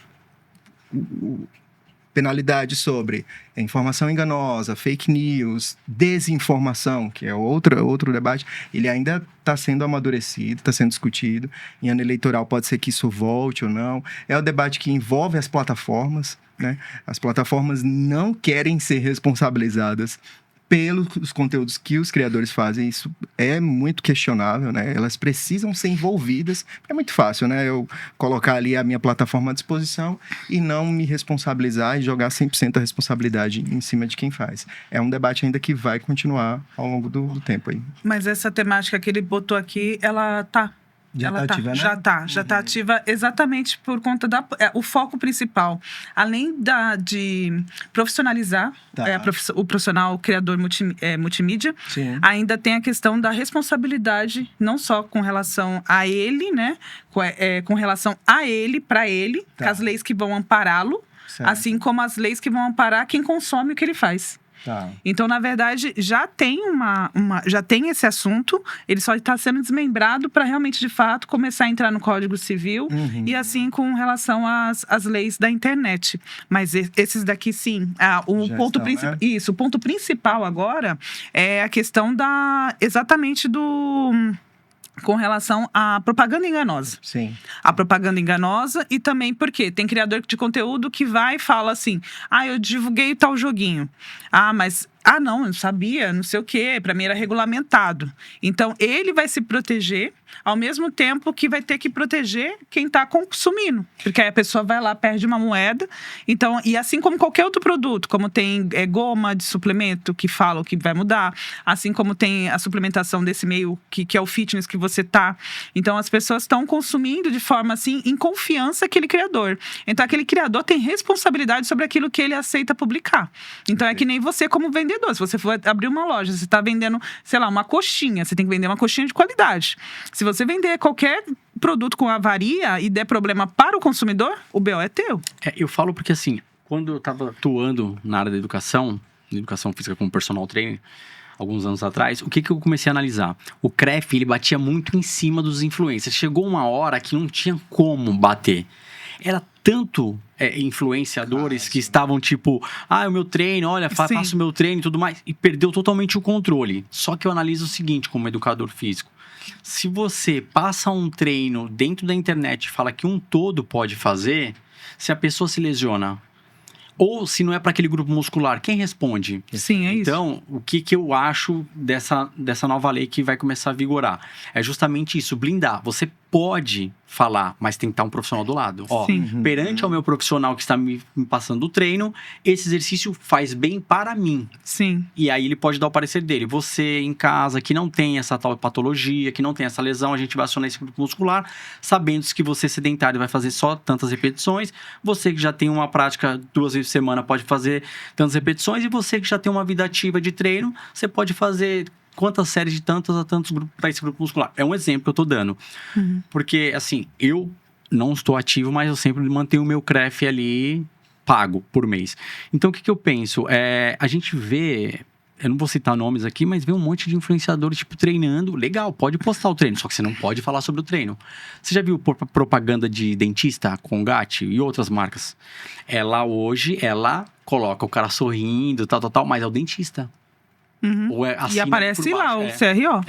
B: penalidade sobre informação enganosa, fake news, desinformação, que é outro debate, ele ainda está sendo amadurecido, está sendo discutido. Em ano eleitoral pode ser que isso volte ou não. É o debate que envolve as plataformas, né? As plataformas não querem ser responsabilizadas pelos conteúdos que os criadores fazem. Isso é muito questionável, né? Elas precisam ser envolvidas. É muito fácil, né? Eu colocar ali a minha plataforma à disposição e não me responsabilizar e jogar 100% a responsabilidade em cima de quem faz. É um debate ainda que vai continuar ao longo do tempo aí.
A: Mas essa temática que ele botou aqui, ela tá.
B: Já está ativa, né?
A: Já tá ativa exatamente por conta o foco principal. Além de profissionalizar o profissional criador multimídia,
B: Sim.
A: ainda tem a questão da responsabilidade, não só com relação a ele, né? Com relação a ele, para ele, com as leis que vão ampará-lo, assim como as leis que vão amparar quem consome o que ele faz.
B: Tá.
A: Então, na verdade, já tem já tem esse assunto, ele só está sendo desmembrado para realmente, de fato, começar a entrar no Código Civil e assim com relação às leis da internet. Mas esses daqui, sim. O ponto principal agora é a questão exatamente com relação à propaganda enganosa.
B: Sim.
A: A propaganda enganosa e também porque tem criador de conteúdo que vai e fala assim, eu divulguei tal joguinho. Mas não, eu não sabia, não sei o quê, para mim era regulamentado. Então, ele vai se proteger, ao mesmo tempo que vai ter que proteger quem está consumindo. Porque aí a pessoa vai lá, perde uma moeda. Então, e assim como qualquer outro produto, como tem goma de suplemento que fala o que vai mudar, assim como tem a suplementação desse meio que é o fitness que você tá. Então, as pessoas estão consumindo de forma assim, em confiança aquele criador. Então, aquele criador tem responsabilidade sobre aquilo que ele aceita publicar. Então, é que nem você como vendedor. Se você for abrir uma loja, você está vendendo, sei lá, uma coxinha, você tem que vender uma coxinha de qualidade. Se você vender qualquer produto com avaria e der problema para o consumidor, o BO é teu.
C: Eu falo porque, assim, quando eu estava atuando na área da educação física como personal trainer, alguns anos atrás, o que eu comecei a analisar? O CREF, ele batia muito em cima dos influencers. Chegou uma hora que não tinha como bater. Era tanto influenciadores que estavam tipo, o meu treino, olha, faço o meu treino e tudo mais. E perdeu totalmente o controle. Só que eu analiso o seguinte, como educador físico. Se você passa um treino dentro da internet e fala que um todo pode fazer, se a pessoa se lesiona, ou se não é para aquele grupo muscular, quem responde?
A: Sim, é isso.
C: Então, o que eu acho dessa nova lei que vai começar a vigorar? É justamente isso, blindar. Você pode falar, mas tem que estar um profissional do lado. Perante ao meu profissional que está me passando o treino, esse exercício faz bem para mim.
A: Sim.
C: E aí ele pode dar o parecer dele. Você em casa, que não tem essa tal patologia, que não tem essa lesão, a gente vai acionar esse grupo muscular, sabendo que você sedentário vai fazer só tantas repetições, você que já tem uma prática 2 vezes por semana pode fazer tantas repetições, e você que já tem uma vida ativa de treino, você pode fazer quantas séries de tantos a tantos grupos para esse grupo muscular. É um exemplo que eu tô dando. Porque, assim, eu não estou ativo, mas eu sempre mantenho o meu CREF ali pago por mês. Então, o que eu penso? A gente vê, eu não vou citar nomes aqui, mas vê um monte de influenciadores, tipo, treinando. Legal, pode postar o treino, só que você não pode falar sobre o treino. Você já viu propaganda de dentista, Colgate e outras marcas? Ela coloca o cara sorrindo, tal, mas é o dentista. Ou
A: E aparece lá o CRO.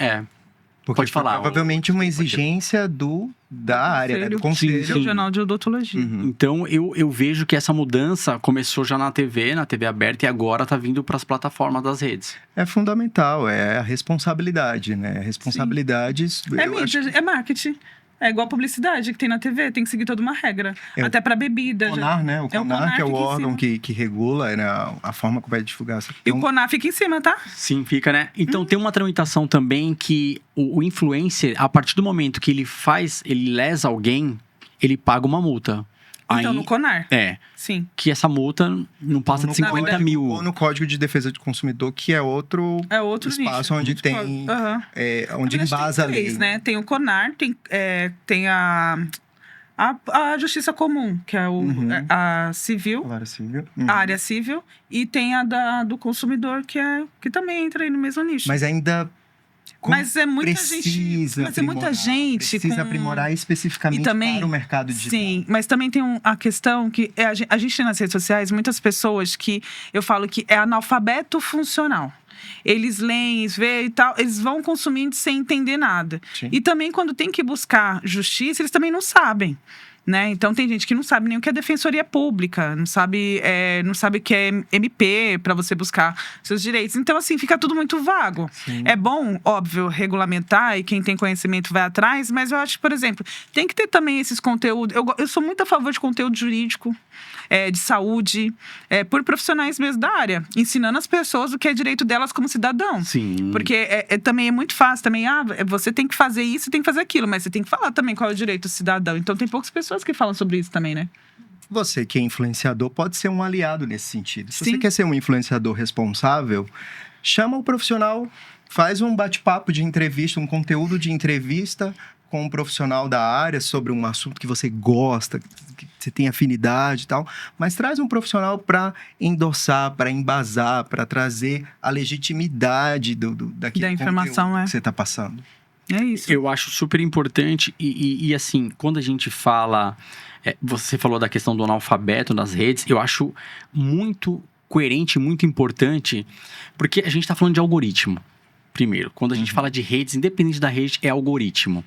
B: Porque
C: pode falar.
B: Provavelmente uma exigência da área, né? Do conselho.
A: Sim. Regional de Odontologia.
C: Então, eu vejo que essa mudança começou já na TV aberta, e agora tá vindo para as plataformas das redes.
B: É fundamental, é a responsabilidade, né? Responsabilidades...
A: É mídia, é marketing. É igual a publicidade que tem na TV, tem que seguir toda uma regra. Até para bebida.
B: O CONAR, né? O CONAR, que é o órgão que regula, né? A forma que vai divulgar.
A: E o CONAR fica em cima, tá?
C: Sim, fica, né? Então tem uma tramitação também que o influencer, a partir do momento que ele lesa alguém, ele paga uma multa.
A: Então, no CONAR.
C: Sim. Que essa multa não passa de 50 mil.
B: Ou no Código de Defesa do Consumidor, que é outro espaço
A: nicho.
B: Onde tem... onde embasa a lei.
A: Né? Tem o CONAR, tem a Justiça Comum, que é a civil. A área civil. E tem a do consumidor, que também entra aí no mesmo nicho.
B: Mas ainda...
A: Mas é muita gente.
B: Precisa aprimorar especificamente para o mercado digital.
A: Sim, mas também tem a questão que a gente tem nas redes sociais muitas pessoas que eu falo que é analfabeto funcional. Eles leem, veem e tal, eles vão consumindo sem entender nada. Sim. E também quando tem que buscar justiça, eles também não sabem. Né? Então tem gente que não sabe nem o que é defensoria pública, não sabe o que é MP para você buscar seus direitos. Então, assim, fica tudo muito vago. Sim. É bom, óbvio, regulamentar, e quem tem conhecimento vai atrás, mas eu acho que, por exemplo, tem que ter também esses conteúdos. Eu sou muito a favor de conteúdo jurídico, de saúde, por profissionais mesmo da área, ensinando as pessoas o que é direito delas como cidadão.
C: Sim.
A: Porque também é muito fácil, também, você tem que fazer isso, tem que fazer aquilo, mas você tem que falar também qual é o direito do cidadão. Então tem poucas pessoas que falam sobre isso também, né?
B: Você que é influenciador pode ser um aliado nesse sentido. Se
A: Sim.
B: você quer ser um influenciador responsável, chama o profissional, faz um bate-papo de entrevista, um conteúdo de entrevista com um profissional da área sobre um assunto que você gosta, que você tem afinidade e tal, mas traz um profissional para endossar, para embasar, para trazer a legitimidade daquele
A: da informação
B: que você está passando.
A: É isso.
C: Eu acho super importante e assim, quando a gente fala... você falou da questão do analfabeto nas redes, eu acho muito coerente, muito importante, porque a gente está falando de algoritmo. Primeiro, quando a gente fala de redes, independente da rede, é algoritmo.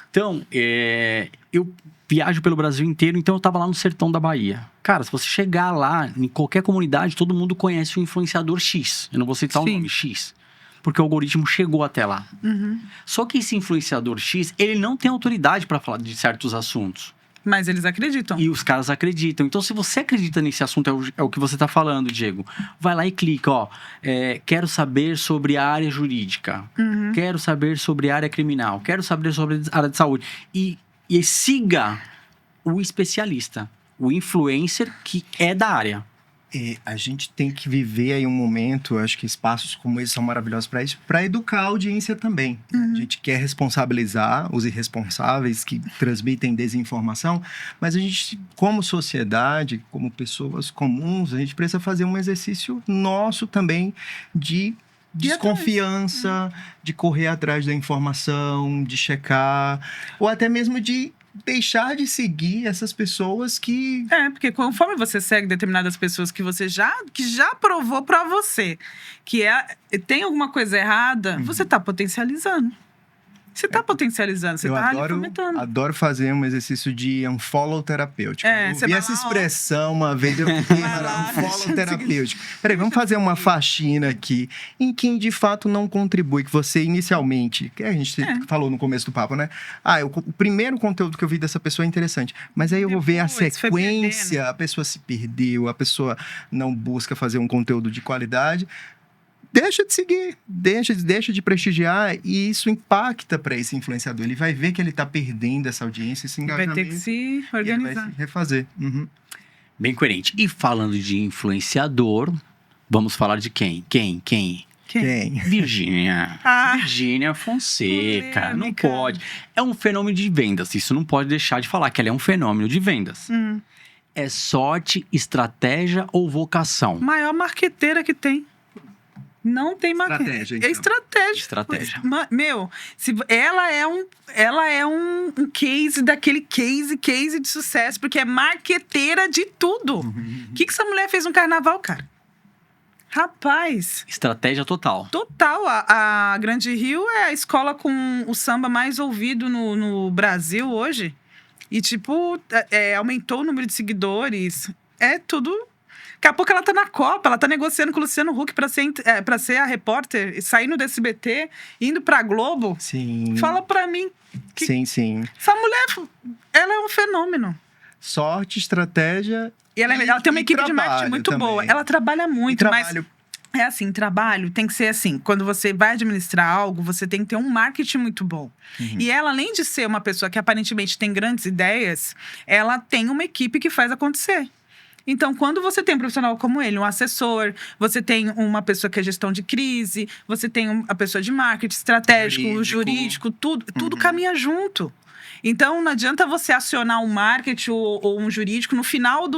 C: Então, eu viajo pelo Brasil inteiro, então eu estava lá no sertão da Bahia. Cara, se você chegar lá, em qualquer comunidade, todo mundo conhece o influenciador X. Eu não vou citar o nome X. Porque o algoritmo chegou até lá. Só que esse influenciador X, ele não tem autoridade para falar de certos assuntos.
A: Mas eles acreditam.
C: E os caras acreditam. Então, se você acredita nesse assunto, é o que você está falando, Diego. Vai lá e clica, quero saber sobre a área jurídica. Quero saber sobre a área criminal. Quero saber sobre a área de saúde. E siga o especialista, o influencer que é da área.
B: A gente tem que viver aí um momento, acho que espaços como esse são maravilhosos para isso, para educar a audiência também. A gente quer responsabilizar os irresponsáveis que transmitem desinformação, mas a gente, como sociedade, como pessoas comuns, a gente precisa fazer um exercício nosso também de desconfiança, de correr atrás da informação, de checar, ou até mesmo de deixar de seguir essas pessoas que...
A: Porque conforme você segue determinadas pessoas que já provou pra você que tem alguma coisa errada, você tá potencializando. Você tá potencializando, você tá ali fomentando.
B: Adoro fazer um exercício de unfollow terapêutico. Eu vi essa expressão uma vez, eu fiquei unfollow terapêutico. Peraí, vamos fazer uma faxina aqui em quem de fato não contribui, que você inicialmente, que a gente falou no começo do papo, né? O primeiro conteúdo que eu vi dessa pessoa é interessante, mas aí eu vou ver a sequência, a pessoa se perdeu, a pessoa não busca fazer um conteúdo de qualidade. Deixa de seguir, deixa de prestigiar, e isso impacta para esse influenciador. Ele vai ver que ele está perdendo essa audiência, esse engajamento.
A: Vai ter que se organizar.
B: Ele vai se refazer.
C: Bem coerente. E falando de influenciador, vamos falar de quem? Quem? Virgínia. Virgínia Fonseca.
A: Polêmica.
C: Não pode. É um fenômeno de vendas. Isso não pode deixar de falar que ela é um fenômeno de vendas. É sorte, estratégia ou vocação?
A: Maior marqueteira que tem. Não tem
B: estratégia, então.
A: É estratégia. Ela é um case daquele case de sucesso, porque é marqueteira de tudo. O que essa mulher fez no carnaval, cara? Rapaz.
C: Estratégia total.
A: Total. A Grande Rio é a escola com o samba mais ouvido no Brasil hoje. E, aumentou o número de seguidores. É tudo... Daqui a pouco ela tá na Copa, ela tá negociando com o Luciano Huck pra ser a repórter, saindo do SBT, indo pra Globo.
B: Sim.
A: Fala pra mim.
B: Sim.
A: Essa mulher, ela é um fenômeno.
B: Sorte, estratégia.
A: E ela tem uma equipe de marketing muito
B: também.
A: boa. Ela trabalha muito, mas... É assim, trabalho tem que ser assim. Quando você vai administrar algo, você tem que ter um marketing muito bom. E ela, além de ser uma pessoa que aparentemente tem grandes ideias, ela tem uma equipe que faz acontecer. Então, quando você tem um profissional como ele, um assessor, você tem uma pessoa que é gestão de crise, você tem a pessoa de marketing, estratégico, jurídico, tudo caminha junto. Então, não adianta você acionar um marketing ou um jurídico no final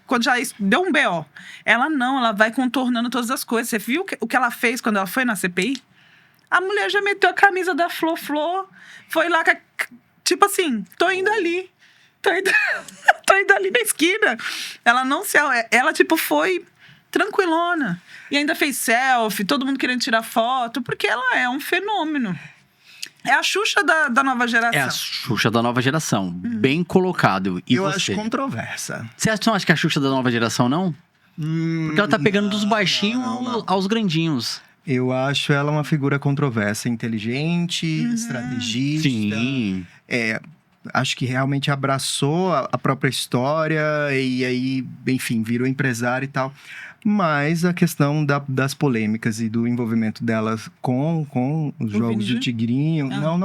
A: quando já deu um BO. Ela vai contornando todas as coisas. Você viu o que ela fez quando ela foi na CPI? A mulher já meteu a camisa da Flor, foi lá, tipo assim, tô indo ali. Tô indo ali na esquina. Ela foi tranquilona. E ainda fez selfie, todo mundo querendo tirar foto, porque ela é um fenômeno. É a Xuxa da nova geração.
C: É a Xuxa da nova geração. Bem colocado. E
B: eu
C: você?
B: acho controversa.
C: Você não acha que é a Xuxa da nova geração, não? Porque ela tá pegando dos baixinhos aos grandinhos.
B: Eu acho ela uma figura controversa, inteligente, estrategista.
C: Sim.
B: Acho que realmente abraçou a própria história e aí, enfim, virou empresário e tal. Mas a questão das polêmicas e do envolvimento delas com os jogos do Tigrinho... Não,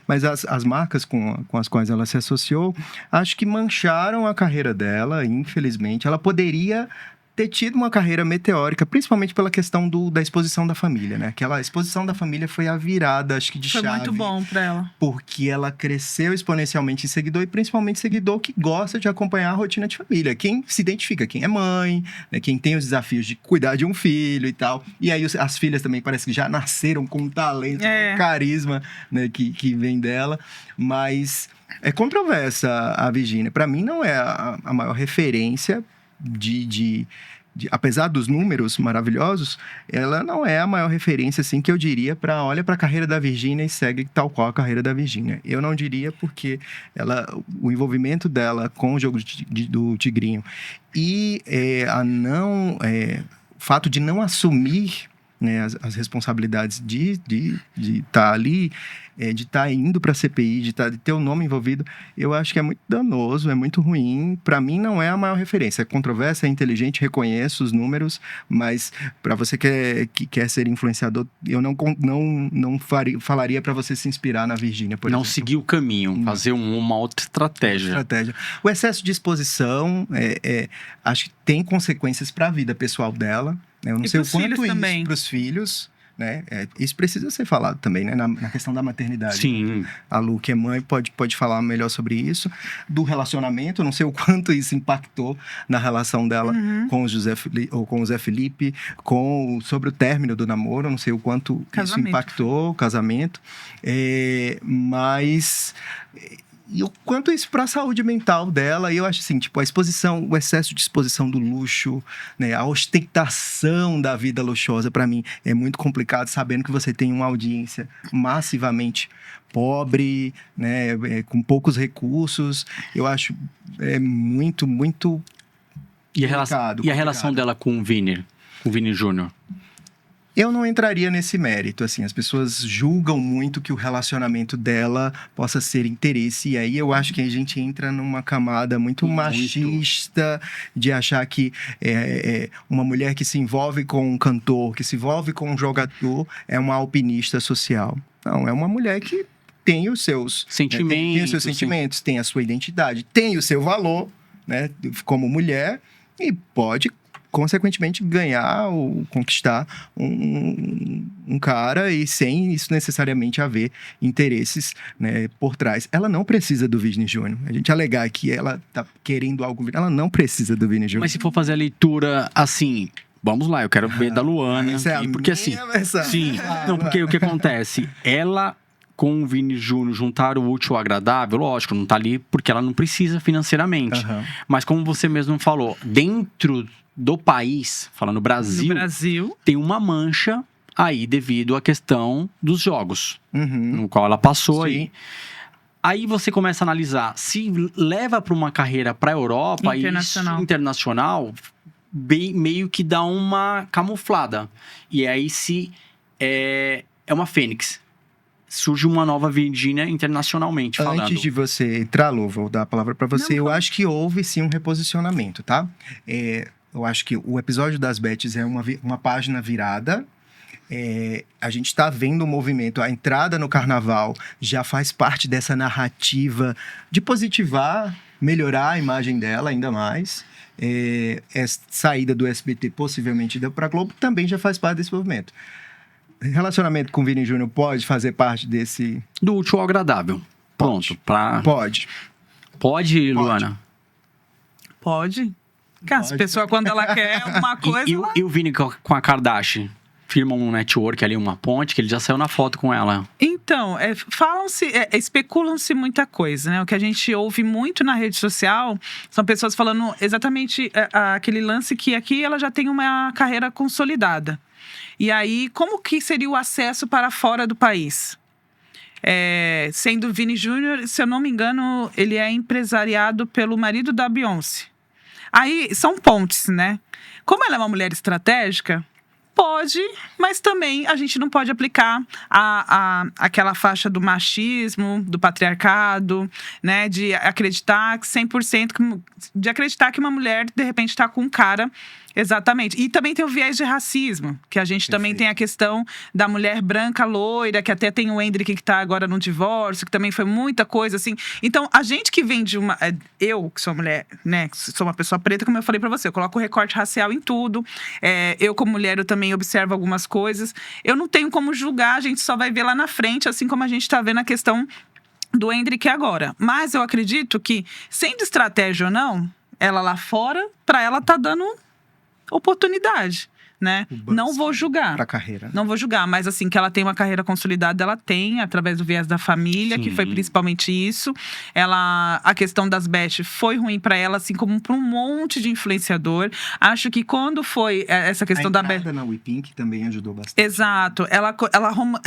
B: mas as marcas com as quais ela se associou, acho que mancharam a carreira dela, infelizmente. Ela poderia ter tido uma carreira meteórica, principalmente pela questão da exposição da família, né? Aquela exposição da família foi a virada, acho que de chave.
A: Foi muito bom pra ela.
B: Porque ela cresceu exponencialmente em seguidor, e principalmente seguidor que gosta de acompanhar a rotina de família. Quem se identifica, quem é mãe, né? Quem tem os desafios de cuidar de um filho e tal. E aí as filhas também parece que já nasceram com um talento, com carisma, né? que vem dela. Mas é controversa a Virgínia. Para mim não é a maior referência apesar dos números maravilhosos, ela não é a maior referência, assim, que eu diria olha para a carreira da Virgínia e segue tal qual a carreira da Virgínia. Eu não diria, porque o envolvimento dela com o jogo do Tigrinho e o fato de não assumir né, as responsabilidades de estar ali, de estar indo para a CPI, de ter o nome envolvido, eu acho que é muito danoso, é muito ruim. Para mim, não é a maior referência. É controversa, é inteligente, reconheço os números, mas para você que quer ser influenciador, eu não falaria para você se inspirar na Virgínia, por
C: Não
B: exemplo.
C: seguir o caminho, fazer uma outra estratégia.
B: O excesso de exposição, acho que tem consequências para a vida pessoal dela. Eu não
A: E
B: sei o
A: pros
B: quanto
A: filhos
B: isso
A: também.
B: para os filhos, né? Isso precisa ser falado também, né? Na questão da maternidade.
C: Sim.
B: A Lu, que é mãe, pode falar melhor sobre isso. Do relacionamento, eu não sei o quanto isso impactou na relação dela com o com o Zé Felipe, sobre o término do namoro, eu não sei o quanto isso impactou o casamento. Mas... E o quanto isso para a saúde mental dela, e eu acho assim, tipo, a exposição, o excesso de exposição do luxo, né, a ostentação da vida luxuosa, para mim, é muito complicado, sabendo que você tem uma audiência massivamente pobre, né, com poucos recursos. Eu acho muito, muito complicado.
C: E a relação dela com o Vini Júnior?
B: Eu não entraria nesse mérito, assim, as pessoas julgam muito que o relacionamento dela possa ser interesse, e aí eu acho que a gente entra numa camada muito machista de achar que uma mulher que se envolve com um cantor, que se envolve com um jogador, é uma alpinista social. Não, é uma mulher que tem os seus
C: sentimentos,
B: tem os seus sentimentos, tem a sua identidade, tem o seu valor, né, como mulher, e pode consequentemente ganhar ou conquistar um cara, e sem isso necessariamente haver interesses, né, por trás. Ela não precisa do Vini Júnior. A gente alegar que ela tá querendo algo, ela não precisa do Vini Júnior.
C: Mas se for fazer a leitura assim, vamos lá, eu quero ver da Luana. Porque assim, sim, não, porque o que acontece? Ela com o Vini Júnior juntar o útil ao agradável, lógico, não tá ali porque ela não precisa financeiramente. Mas como você mesmo falou, dentro do país, falando Brasil, tem uma mancha aí devido à questão dos jogos, no qual ela passou aí. Aí você começa a analisar, se leva para uma carreira para a Europa, internacional, meio que dá uma camuflada. E aí é uma fênix. Surge uma nova Virgínia internacionalmente falando.
B: Antes de você entrar, Lu, vou dar a palavra para você. Eu acho que houve sim um reposicionamento, tá? Eu acho que o episódio das Bets é uma página virada. A gente está vendo o movimento, a entrada no carnaval já faz parte dessa narrativa de positivar, melhorar a imagem dela ainda mais. Saída do SBT possivelmente para a Globo também já faz parte desse movimento. Relacionamento com o Vini Júnior pode fazer parte desse...
C: Do útil ao agradável. Pronto.
B: Pode.
C: Pode, Luana?
A: Pode. Cara, a pessoa, quando ela quer uma coisa...
C: E o Vini com a Kardashian? Firmam um network ali, uma ponte, que ele já saiu na foto com ela.
A: Então, especulam-se muita coisa, né? O que a gente ouve muito na rede social são pessoas falando exatamente aquele lance que aqui ela já tem uma carreira consolidada. E aí, como que seria o acesso para fora do país? Sendo Vini Júnior, se eu não me engano, ele é empresariado pelo marido da Beyoncé. Aí, são pontes, né? Como ela é uma mulher estratégica, pode, mas também a gente não pode aplicar aquela faixa do machismo, do patriarcado, né? De acreditar que 100%, de acreditar que uma mulher, de repente, está com um cara. Exatamente. E também tem o viés de racismo, que a gente também tem a questão da mulher branca loira, que até tem o Hendrick que tá agora no divórcio, que também foi muita coisa assim. Então, a gente que vem de uma... Eu, que sou mulher, né, sou uma pessoa preta, como eu falei pra você, eu coloco o recorte racial em tudo. Eu, como mulher, eu também observo algumas coisas. Eu não tenho como julgar, a gente só vai ver lá na frente, assim como a gente tá vendo a questão do Hendrick agora. Mas eu acredito que, sendo estratégia ou não, ela lá fora, pra ela tá dando oportunidade, né? Não vou julgar.
B: Pra carreira.
A: Não vou julgar, mas assim, que ela tem uma carreira consolidada, ela tem, através do viés da família, que foi principalmente isso. A questão das Beth foi ruim pra ela, assim como pra um monte de influenciador. Acho que quando foi essa questão da Beth...
B: A entrada na WePink também ajudou bastante.
A: Exato. Ela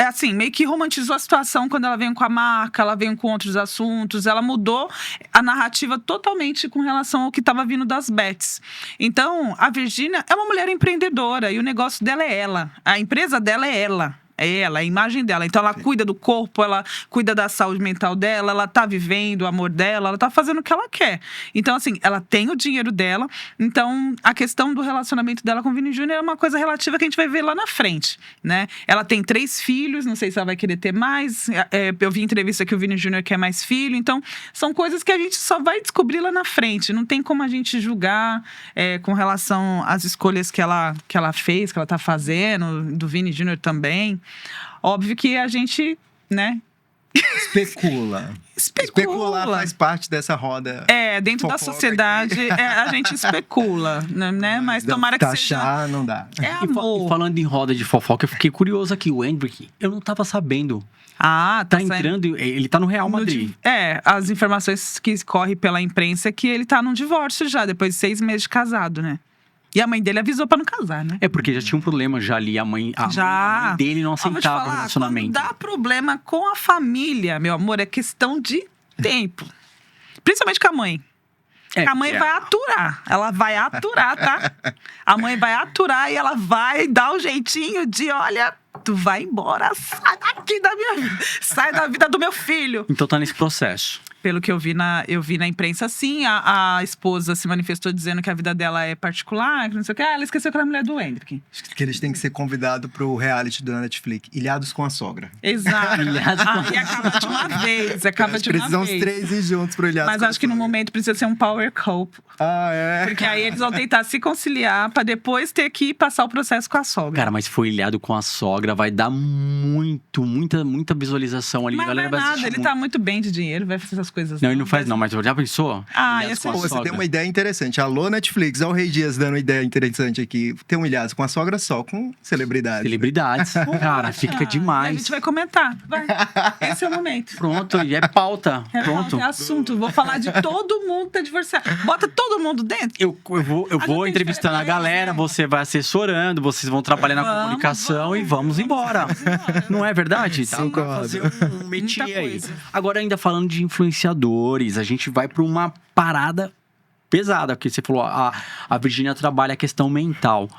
A: assim, meio que romantizou a situação quando ela veio com a marca, ela veio com outros assuntos, ela mudou a narrativa totalmente com relação ao que estava vindo das Beths. Então, a Virgínia é uma mulher empreendedora. estrutura e o negócio dela é ela. A empresa dela é ela. É ela, a imagem dela. Então, ela cuida do corpo, ela cuida da saúde mental dela, ela tá vivendo o amor dela, ela tá fazendo o que ela quer. Então, assim, ela tem o dinheiro dela. Então, a questão do relacionamento dela com o Vini Júnior é uma coisa relativa que a gente vai ver lá na frente, né? Ela tem 3 filhos, não sei se ela vai querer ter mais. Eu vi em entrevista que o Vini Júnior quer mais filho. Então, são coisas que a gente só vai descobrir lá na frente. Não tem como a gente julgar com relação às escolhas que ela fez, que ela tá fazendo, do Vini Júnior também. Óbvio que a gente, né?
B: Especula. Especular faz parte dessa roda.
A: Dentro da sociedade, a gente especula, né? Mas tomara que seja...
B: não dá.
A: É amor.
C: E falando em roda de fofoca, eu fiquei curioso aqui. O Hendrick, eu não tava sabendo.
A: Tá
C: entrando, ele tá no Real Madrid.
A: As informações que correm pela imprensa é que ele tá num divórcio já, depois de 6 meses de casado, né? E a mãe dele avisou pra não casar, né?
C: É porque já tinha um problema já ali, a mãe dele não aceitava o relacionamento.
A: Quando dá problema com a família, meu amor, é questão de tempo. Principalmente com a mãe. A mãe vai aturar. Ela vai aturar, tá? A mãe vai aturar e ela vai dar o jeitinho de, olha, tu vai embora, sai daqui da minha vida. Sai da vida do meu filho.
C: Então tá nesse processo.
A: Pelo que eu vi na imprensa, sim. A esposa se manifestou dizendo que a vida dela é particular, que não sei o que. Ela esqueceu que era a mulher do Hendrick.
B: Acho que eles têm que ser convidados pro reality da Netflix. Ilhados com a sogra.
A: Exato. E acaba de uma vez.
B: Precisam os 3 ir juntos pro Ilhados
A: Mas acho que no momento precisa ser um power couple. Porque aí eles vão tentar se conciliar pra depois ter que passar o processo com a sogra.
C: Cara, mas foi ilhado com a sogra, vai dar muita visualização ali.
A: Mas
C: a galera
A: não é
C: vai
A: nada, ele tá muito bem de dinheiro, vai fazer essas coisas.
C: Não, ele não faz não, mas já pensou?
A: Ia ser.
B: Você tem uma ideia interessante. Alô, Netflix, olha o Rei Dias dando uma ideia interessante aqui. Tem um Ilhados com a sogra só com celebridades.
C: Celebridades. Cara, fica demais.
A: A gente vai comentar. Vai. Esse é o momento.
C: Pronto, e é pauta. Pronto.
A: É assunto. Vou falar de todo mundo que tá divorciado. Bota todo mundo dentro.
C: Eu vou entrevistando a galera, você vai assessorando, vocês vão trabalhar na comunicação e vamos embora. Não é verdade? Tá, pra fazer um métier aí. Agora, ainda falando de influenciadores, a gente vai para uma parada pesada, porque você falou, a Virgínia trabalha a questão mental.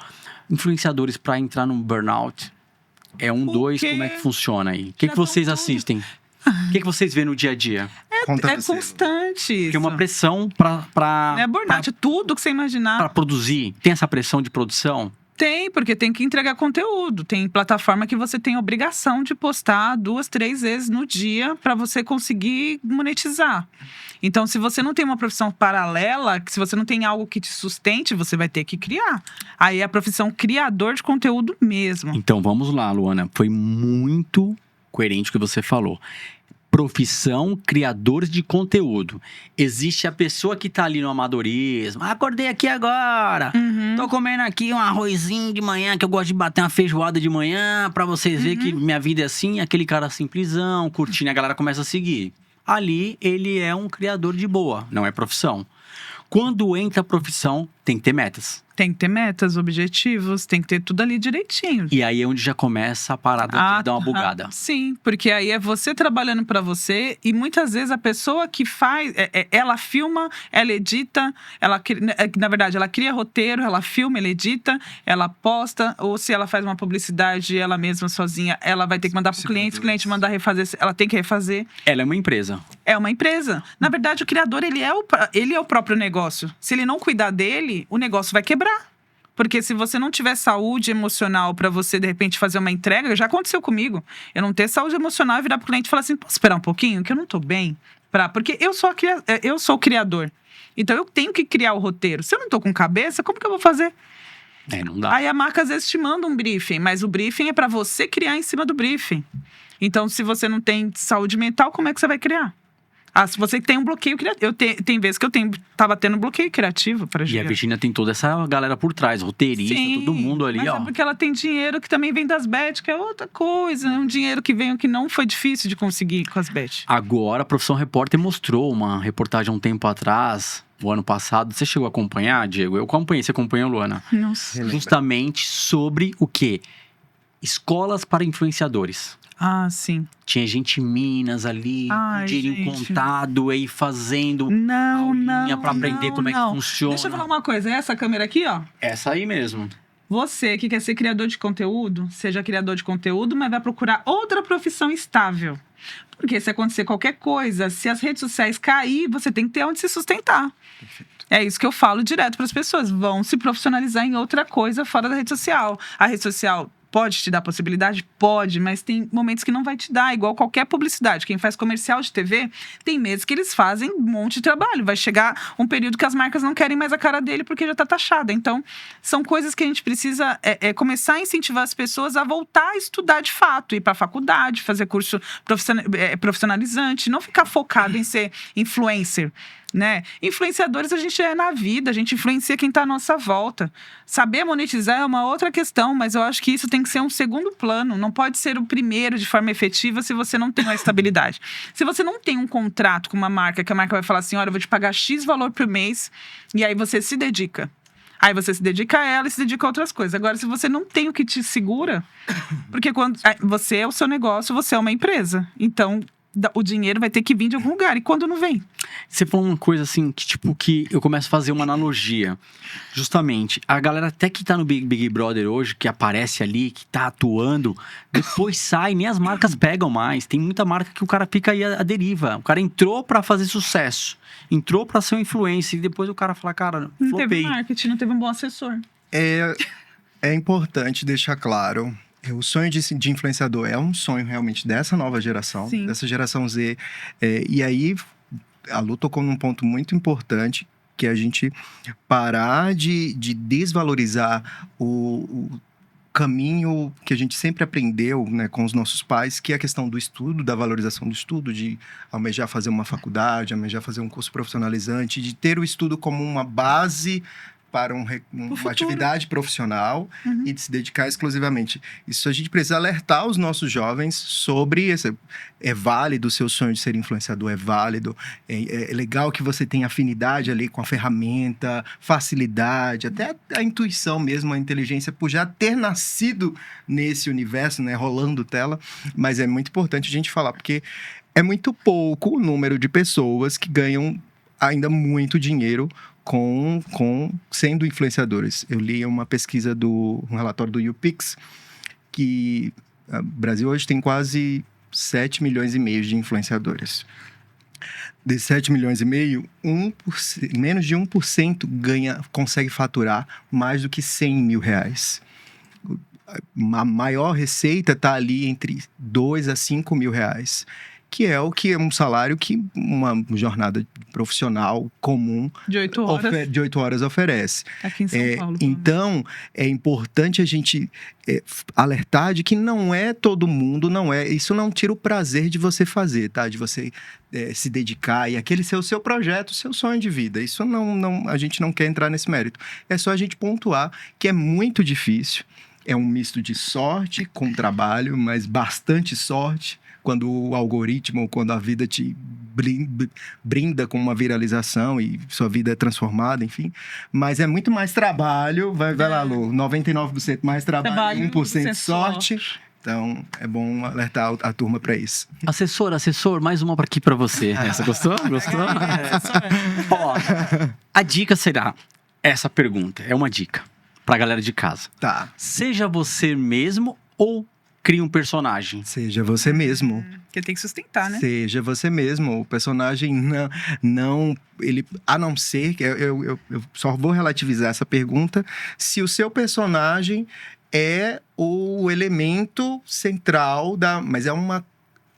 C: Influenciadores para entrar num burnout, dois, como é que funciona aí? O que vocês assistem? O que vocês vêem no dia a dia?
A: É constante isso.
C: Tem uma pressão pra
A: é burnout, tudo que você imaginar.
C: Pra produzir. Tem essa pressão de produção?
A: Tem, porque tem que entregar conteúdo. Tem plataforma que você tem obrigação de postar 2, 3 vezes no dia para você conseguir monetizar. Então, se você não tem uma profissão paralela, se você não tem algo que te sustente, você vai ter que criar. Aí é a profissão criador de conteúdo mesmo.
C: Então, vamos lá, Luana. Foi muito coerente o que você falou. Profissão criadores de conteúdo. Existe a pessoa que tá ali no amadorismo. Acordei aqui agora. Tô comendo aqui um arrozinho de manhã, que eu gosto de bater uma feijoada de manhã, pra vocês verem que minha vida é assim. Aquele cara simplesão, curtindo, a galera começa a seguir. Ali, ele é um criador de boa, não é profissão. Quando entra a profissão, tem que ter metas.
A: Tem que ter metas, objetivos, tem que ter tudo ali direitinho.
C: E aí é onde já começa a parada de dar uma bugada.
A: Sim, porque aí é você trabalhando pra você e muitas vezes a pessoa que faz, ela filma, ela edita, na verdade, ela cria roteiro, ela filma, ela edita, ela posta, ou se ela faz uma publicidade ela mesma sozinha, ela vai ter que mandar pro cliente, se o cliente mandar refazer, ela tem que refazer.
C: Ela é uma empresa.
A: É uma empresa. Na verdade, o criador, ele é o próprio negócio. Se ele não cuidar dele, o negócio vai quebrar. Porque se você não tiver saúde emocional pra você, de repente, fazer uma entrega, já aconteceu comigo. Eu não ter saúde emocional e virar pro cliente e falar assim, posso esperar um pouquinho? Que eu não tô bem. Porque eu sou o criador. Então, eu tenho que criar o roteiro. Se eu não tô com cabeça, como que eu vou fazer?
C: Não dá.
A: Aí a marca, às vezes, te manda um briefing. Mas o briefing é pra você criar em cima do briefing. Então, se você não tem saúde mental, como é que você vai criar? Se você tem um bloqueio criativo. Tem vezes que eu tava tendo bloqueio criativo para
C: E a Virgínia tem toda essa galera por trás, roteirista, todo mundo ali,
A: mas
C: ó.
A: É porque ela tem dinheiro que também vem das bets, que é outra coisa. É um dinheiro que veio que não foi difícil de conseguir com as bets.
C: Agora, a Profissão Repórter mostrou uma reportagem há um tempo atrás, o ano passado. Você chegou a acompanhar, Diego? Eu acompanhei. Você acompanhou, Luana?
A: Não sei.
C: Justamente sobre o quê? Escolas para influenciadores.
A: Sim.
C: Tinha gente em Minas ali, um dinheirinho contado, aí fazendo aulinha pra aprender como é que funciona.
A: Deixa eu falar uma coisa. Essa câmera aqui, ó.
C: Essa aí mesmo.
A: Você que quer ser criador de conteúdo, seja criador de conteúdo, mas vai procurar outra profissão estável. Porque se acontecer qualquer coisa, se as redes sociais cair, você tem que ter onde se sustentar.
B: Perfeito.
A: É isso que eu falo direto para as pessoas. Vão se profissionalizar em outra coisa fora da rede social. A rede social pode te dar possibilidade? Pode, mas tem momentos que não vai te dar, igual qualquer publicidade. Quem faz comercial de TV, tem meses que eles fazem um monte de trabalho. Vai chegar um período que as marcas não querem mais a cara dele porque já está taxada. Então, são coisas que a gente precisa começar a incentivar as pessoas a voltar a estudar de fato, ir para a faculdade, fazer curso profissionalizante, não ficar focado em ser influencer. Né? Influenciadores a gente é na vida, a gente influencia quem está à nossa volta. Saber monetizar é uma outra questão, mas eu acho que isso tem que ser um segundo plano. Não pode ser o primeiro de forma efetiva se você não tem uma estabilidade. Se você não tem um contrato com uma marca, que a marca vai falar assim, olha, eu vou te pagar X valor por mês, e aí você se dedica. Aí você se dedica a ela e se dedica a outras coisas. Agora, se você não tem o que te segura, porque quando você é o seu negócio, você é uma empresa. Então, o dinheiro vai ter que vir de algum lugar. E quando não vem?
C: Você falou uma coisa assim, que eu começo a fazer uma analogia. Justamente, a galera até que tá no Big Brother hoje, que aparece ali, que tá atuando, depois sai, nem as marcas pegam mais. Tem muita marca que o cara fica aí à deriva. O cara entrou pra fazer sucesso. Entrou pra ser um influencer. E depois o cara fala, cara,
A: não
C: flopei.
A: Teve marketing, não teve um bom assessor.
B: É importante deixar claro... O sonho de influenciador é um sonho realmente dessa nova geração,
A: Sim.
B: dessa geração Z. E aí, a Lu tocou num ponto muito importante, que é a gente parar de desvalorizar o caminho que a gente sempre aprendeu, né, com os nossos pais, que é a questão do estudo, da valorização do estudo, de almejar fazer uma faculdade, almejar fazer um curso profissionalizante, de ter o estudo como uma base para uma atividade profissional e de se dedicar exclusivamente. Isso a gente precisa alertar os nossos jovens sobre isso. É válido o seu sonho de ser influenciador, é válido. É legal que você tenha afinidade ali com a ferramenta, facilidade, até a intuição mesmo, a inteligência, por já ter nascido nesse universo, né, rolando tela. Mas é muito importante a gente falar, porque é muito pouco o número de pessoas que ganham ainda muito dinheiro sendo influenciadores. Eu li uma pesquisa um relatório do YouPix, que o Brasil hoje tem quase 7 milhões e meio de influenciadores. Desses 7 milhões e meio, menos de 1% consegue faturar mais do que 100 mil reais. A maior receita está ali entre 2 a 5 mil reais. Que é um salário que uma jornada profissional comum
A: de 8
B: horas oferece.
A: Aqui em São Paulo.
B: Então, é importante a gente alertar de que não é todo mundo, isso não tira o prazer de você fazer, tá? De você se dedicar e aquele ser o seu projeto, o seu sonho de vida. Isso a gente não quer entrar nesse mérito. É só a gente pontuar que é muito difícil. É um misto de sorte com trabalho, mas bastante sorte. Quando o algoritmo, quando a vida te brinda com uma viralização e sua vida é transformada, enfim. Mas é muito mais trabalho, vai lá, Lu, 99% mais trabalho, 1% sorte. Então, é bom alertar a turma para isso.
C: Assessor, mais uma aqui para você. Essa gostou? Gostou? Ó, a dica será essa pergunta, é uma dica pra galera de casa.
B: Tá.
C: Seja você mesmo ou cria um personagem.
B: Seja você mesmo.
A: Porque tem que sustentar, né?
B: Seja você mesmo. O personagem ele, a não ser que eu só vou relativizar essa pergunta se o seu personagem é o elemento central mas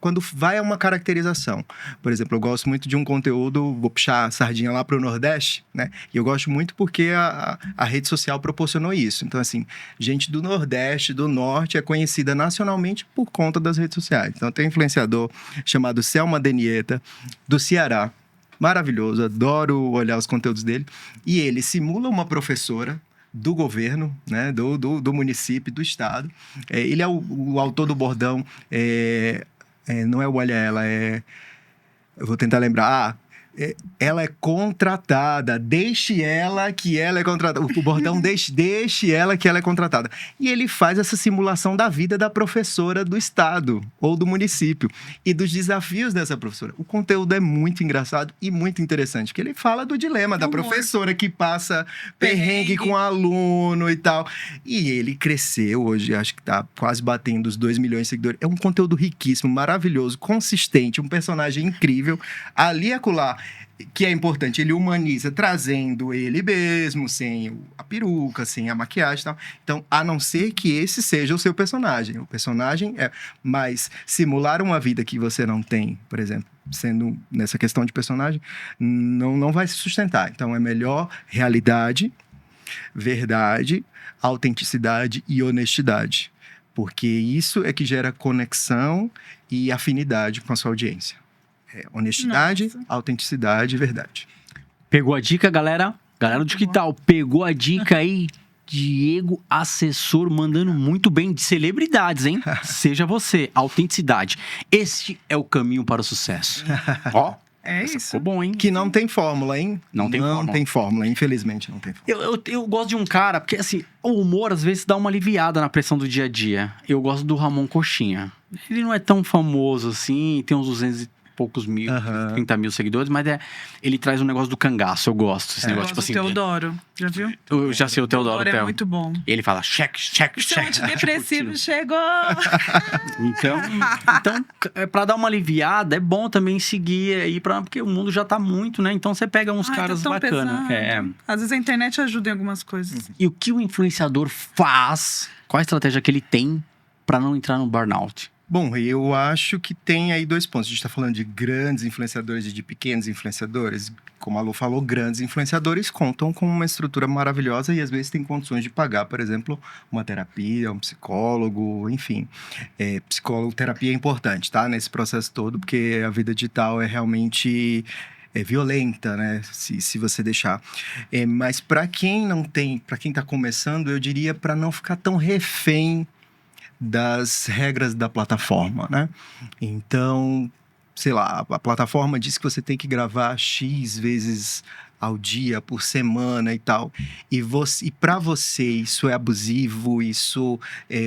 B: quando vai a uma caracterização. Por exemplo, eu gosto muito de um conteúdo, vou puxar a sardinha lá para o Nordeste, né? E eu gosto muito porque a rede social proporcionou isso. Então, assim, gente do Nordeste, do Norte, é conhecida nacionalmente por conta das redes sociais. Então, tem um influenciador chamado Selma Denieta, do Ceará. Maravilhoso, adoro olhar os conteúdos dele. E ele simula uma professora do governo, né? Do município, do estado. Ele é o autor do bordão... não é o Olha Ela, eu vou tentar lembrar. ela é contratada, deixe ela que ela é contratada. O bordão deixe ela que ela é contratada. E ele faz essa simulação da vida da professora do estado ou do município e dos desafios dessa professora. O conteúdo é muito engraçado e muito interessante, porque ele fala do dilema da professora que passa perrengue com aluno e tal. E ele cresceu hoje, acho que tá quase batendo os 2 milhões de seguidores. É um conteúdo riquíssimo, maravilhoso, consistente, um personagem incrível. Ali e acolá, que é importante, ele humaniza, trazendo ele mesmo, sem a peruca, sem a maquiagem e tal. Então, a não ser que esse seja o seu personagem. O personagem é... Mas simular uma vida que você não tem, por exemplo, sendo nessa questão de personagem, não vai se sustentar. Então, é melhor realidade, verdade, autenticidade e honestidade. Porque isso é que gera conexão e afinidade com a sua audiência. Honestidade, autenticidade e verdade.
C: Pegou a dica, galera? Galera do digital, pegou a dica aí? Diego Assessor mandando muito bem de celebridades, hein? Seja você, autenticidade. Este é o caminho para o sucesso. Ó,
A: É isso.
C: ficou bom, hein?
B: Que não tem fórmula, hein?
C: Não tem
B: fórmula, infelizmente não tem fórmula.
C: Eu gosto de um cara, porque assim, o humor às vezes dá uma aliviada na pressão do dia a dia. Eu gosto do Ramon Coxinha. Ele não é tão famoso assim, tem uns 200 e poucos mil, 30 mil seguidores, mas ele traz um negócio do cangaço, eu gosto. Esse negócio, tipo assim.
A: O Teodoro, já viu?
C: Eu já sei o Teodoro.
A: É muito bom.
C: Ele fala check.
A: Seu antidepressivo chegou!
C: Então, pra dar uma aliviada, é bom também seguir aí, porque o mundo já tá muito, né? Então você pega uns caras
A: tá
C: bacanas.
A: Às vezes a internet ajuda em algumas coisas.
C: E o que o influenciador faz? Qual a estratégia que ele tem pra não entrar no burnout?
B: Bom, eu acho que tem aí 2 pontos. A gente está falando de grandes influenciadores e de pequenos influenciadores. Como a Lu falou, grandes influenciadores contam com uma estrutura maravilhosa e às vezes têm condições de pagar, por exemplo, uma terapia, um psicólogo, enfim. Terapia é importante, tá? Nesse processo todo, porque a vida digital é realmente... violenta, né? Se você deixar. Mas para quem não tem, para quem está começando, eu diria para não ficar tão refém das regras da plataforma, né? Então, sei lá, a plataforma diz que você tem que gravar X vezes ao dia, por semana e tal. E para você isso é abusivo, isso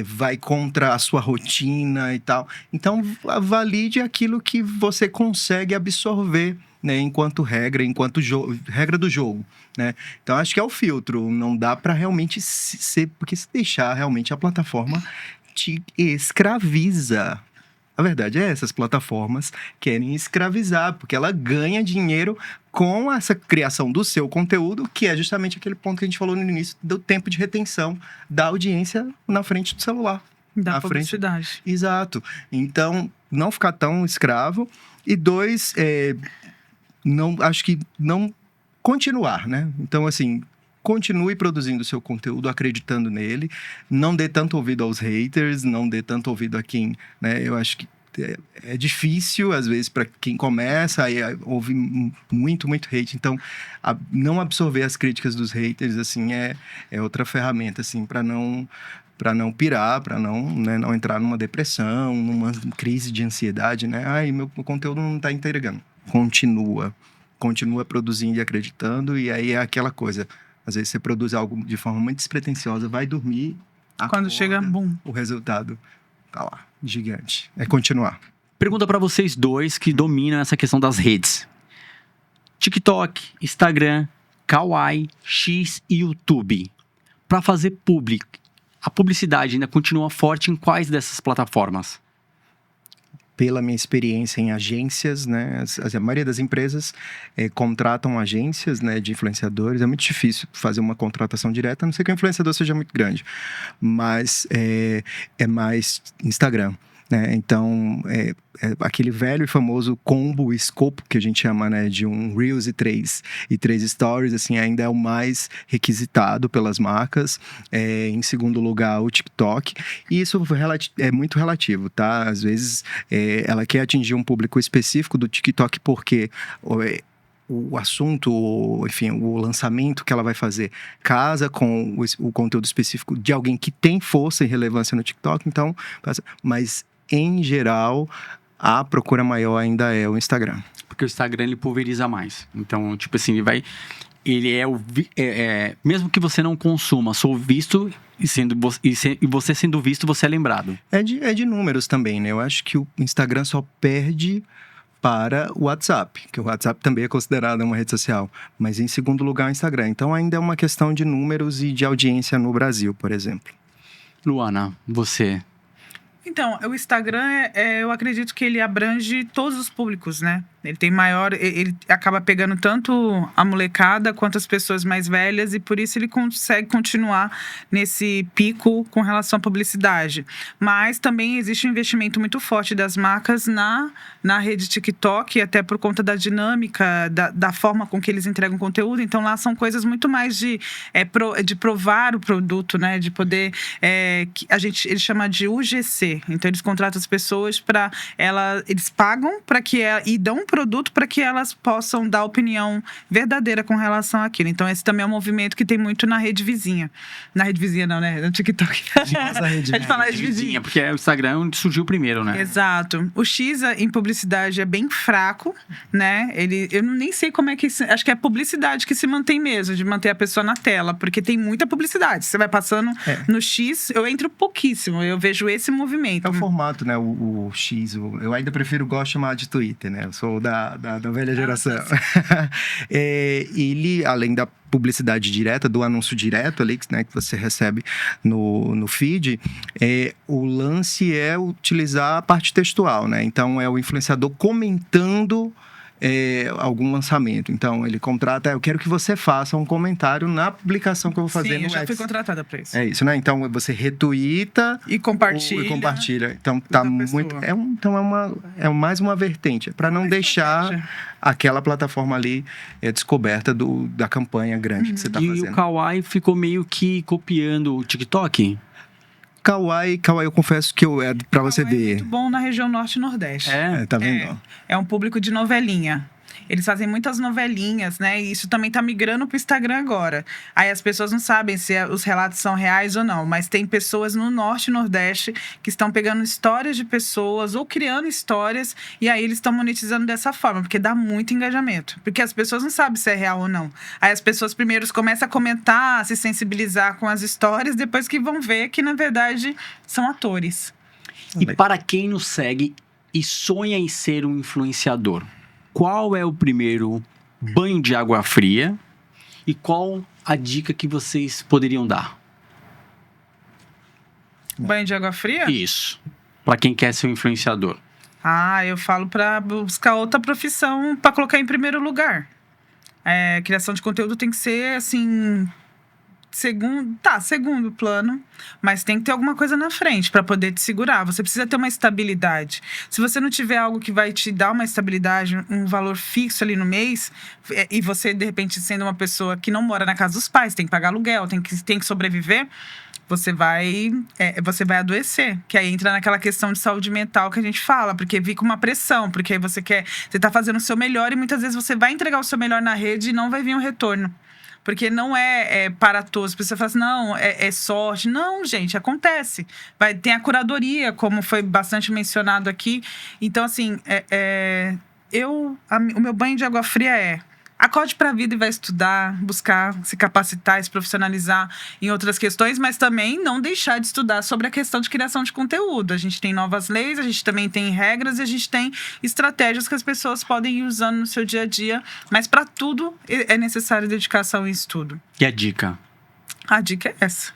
B: vai contra a sua rotina e tal. Então, valide aquilo que você consegue absorver, né, enquanto regra do jogo, né? Então acho que é o filtro, não dá para realmente ser, porque se deixar realmente a plataforma te escraviza. A verdade é essa, as plataformas querem escravizar, porque ela ganha dinheiro com essa criação do seu conteúdo, que é justamente aquele ponto que a gente falou no início, do tempo de retenção da audiência na frente do celular.
A: Da publicidade.
B: Exato. Então, não ficar tão escravo. E 2, acho que não continuar, né? Então, assim, continue produzindo o seu conteúdo, acreditando nele. Não dê tanto ouvido aos haters, não dê tanto ouvido a quem, né? Eu acho que é difícil, às vezes, para quem começa, aí ouve muito hate. Então, não absorver as críticas dos haters, assim, é outra ferramenta, assim, para não pirar, para não entrar numa depressão, numa crise de ansiedade, né? Ai, meu conteúdo não está entregando. Continua produzindo e acreditando, e aí é aquela coisa. Às vezes você produz algo de forma muito despretensiosa, vai dormir,
A: quando chega, bum.
B: O resultado tá lá, gigante. É continuar.
C: Pergunta para vocês dois que dominam essa questão das redes. TikTok, Instagram, Kawaii, X e YouTube. Para fazer público, a publicidade ainda continua forte em quais dessas plataformas?
B: Pela minha experiência em agências, né, a maioria das empresas contratam agências, né, de influenciadores. É muito difícil fazer uma contratação direta, a não ser que o influenciador seja muito grande. Mas é mais Instagram, né? Então, aquele velho e famoso combo, escopo, que a gente chama, né, de um Reels e 3 Stories, assim, ainda é o mais requisitado pelas marcas. Em segundo lugar, o TikTok. E isso é muito relativo, tá? Às vezes, ela quer atingir um público específico do TikTok porque o assunto, enfim, o lançamento que ela vai fazer casa com o conteúdo específico de alguém que tem força e relevância no TikTok. Então, mas em geral, a procura maior ainda é o Instagram.
C: Porque o Instagram, ele pulveriza mais. Então, tipo assim, ele é o... mesmo que você não consuma, sou visto e você sendo visto, você é lembrado.
B: É de números também, né? Eu acho que o Instagram só perde para o WhatsApp, que o WhatsApp também é considerado uma rede social, mas em segundo lugar o Instagram. Então ainda é uma questão de números e de audiência no Brasil, por exemplo.
C: Luana, você...
A: Então, o Instagram, eu acredito que ele abrange todos os públicos, né? Ele tem ele acaba pegando tanto a molecada quanto as pessoas mais velhas e por isso ele consegue continuar nesse pico com relação à publicidade. Mas também existe um investimento muito forte das marcas na rede TikTok, até por conta da dinâmica, da forma com que eles entregam conteúdo. Então, lá são coisas muito mais de provar o produto, né? De poder... ele chama de UGC. Então, eles contratam as pessoas para... Eles pagam para que e dão um produto para que elas possam dar opinião verdadeira com relação àquilo. Então, esse também é um movimento que tem muito na rede vizinha. Na rede vizinha não, né? No TikTok.
B: Nossa,
A: A gente fala rede vizinha.
C: Porque o Instagram é onde surgiu primeiro, né?
A: Exato. O X em publicidade é bem fraco, né? Eu nem sei como é que... Acho que é publicidade que se mantém mesmo, de manter a pessoa na tela, porque tem muita publicidade. Você vai passando no X, eu entro pouquíssimo. Eu vejo esse movimento.
B: É o formato, né? O X. Eu ainda gosto de chamar de Twitter, né? Eu sou da velha geração. Ele, além da publicidade direta, do anúncio direto ali, né, que você recebe no feed, o lance é utilizar a parte textual, né? Então, é o influenciador comentando algum lançamento. Então, ele contrata, eu quero que você faça um comentário na publicação que eu vou fazer no
A: eu já fui contratada para isso.
B: É isso, né? Então, você retuita
A: e compartilha.
B: Então, tá muito... É mais uma vertente, para não deixar aquela plataforma ali descoberta da campanha grande que você tá fazendo.
C: E o Kawaii ficou meio que copiando o TikTok?
B: Kawaii, eu confesso que pra você ver.
A: É muito bom na região norte e nordeste.
B: Tá vendo?
A: É um público de novelinha. Eles fazem muitas novelinhas, né? E isso também tá migrando pro Instagram agora. Aí as pessoas não sabem se os relatos são reais ou não. Mas tem pessoas no Norte e Nordeste que estão pegando histórias de pessoas ou criando histórias. E aí eles estão monetizando dessa forma. Porque dá muito engajamento. Porque as pessoas não sabem se é real ou não. Aí as pessoas primeiro começam a comentar, a se sensibilizar com as histórias. Depois que vão ver que, na verdade, são atores.
C: E para quem nos segue e sonha em ser um influenciador, qual é o primeiro banho de água fria e qual a dica que vocês poderiam dar?
A: Banho de água fria?
C: Isso. Para quem quer ser um influenciador.
A: Eu falo para buscar outra profissão para colocar em primeiro lugar. Criação de conteúdo tem que ser, assim... segundo plano, mas tem que ter alguma coisa na frente para poder te segurar. Você precisa ter uma estabilidade. Se você não tiver algo que vai te dar uma estabilidade, um valor fixo ali no mês, e você, de repente, sendo uma pessoa que não mora na casa dos pais, tem que pagar aluguel, tem que sobreviver, você vai adoecer. Que aí entra naquela questão de saúde mental que a gente fala, porque fica uma pressão, porque aí você tá fazendo o seu melhor e muitas vezes você vai entregar o seu melhor na rede e não vai vir um retorno. Porque não é para todos. As pessoas falam assim, não, é sorte. Não, gente, acontece. Tem a curadoria, como foi bastante mencionado aqui. Então, assim, o meu banho de água fria acorde para a vida e vai estudar, buscar se capacitar, se profissionalizar em outras questões, mas também não deixar de estudar sobre a questão de criação de conteúdo. A gente tem novas leis, a gente também tem regras e a gente tem estratégias que as pessoas podem ir usando no seu dia a dia, mas para tudo é necessário dedicação e estudo.
C: E a dica?
A: A dica é essa.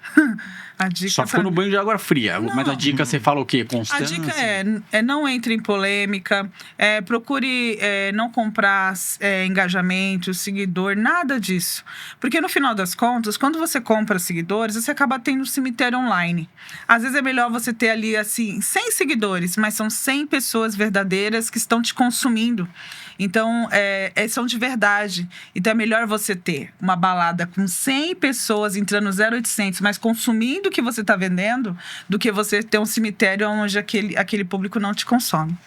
A: A dica
C: só ficou no banho de água fria. Não. Mas a dica, você fala o quê? Constância?
A: A dica não entre em polêmica, procure não comprar engajamento, seguidor, nada disso. Porque no final das contas, quando você compra seguidores, você acaba tendo um cemitério online. Às vezes é melhor você ter ali, assim, 100 seguidores, mas são 100 pessoas verdadeiras que estão te consumindo. Então, são de verdade. Então, é melhor você ter uma balada com 100 pessoas entrando 0800, mas consumindo o que você está vendendo, do que você ter um cemitério onde aquele público não te consome.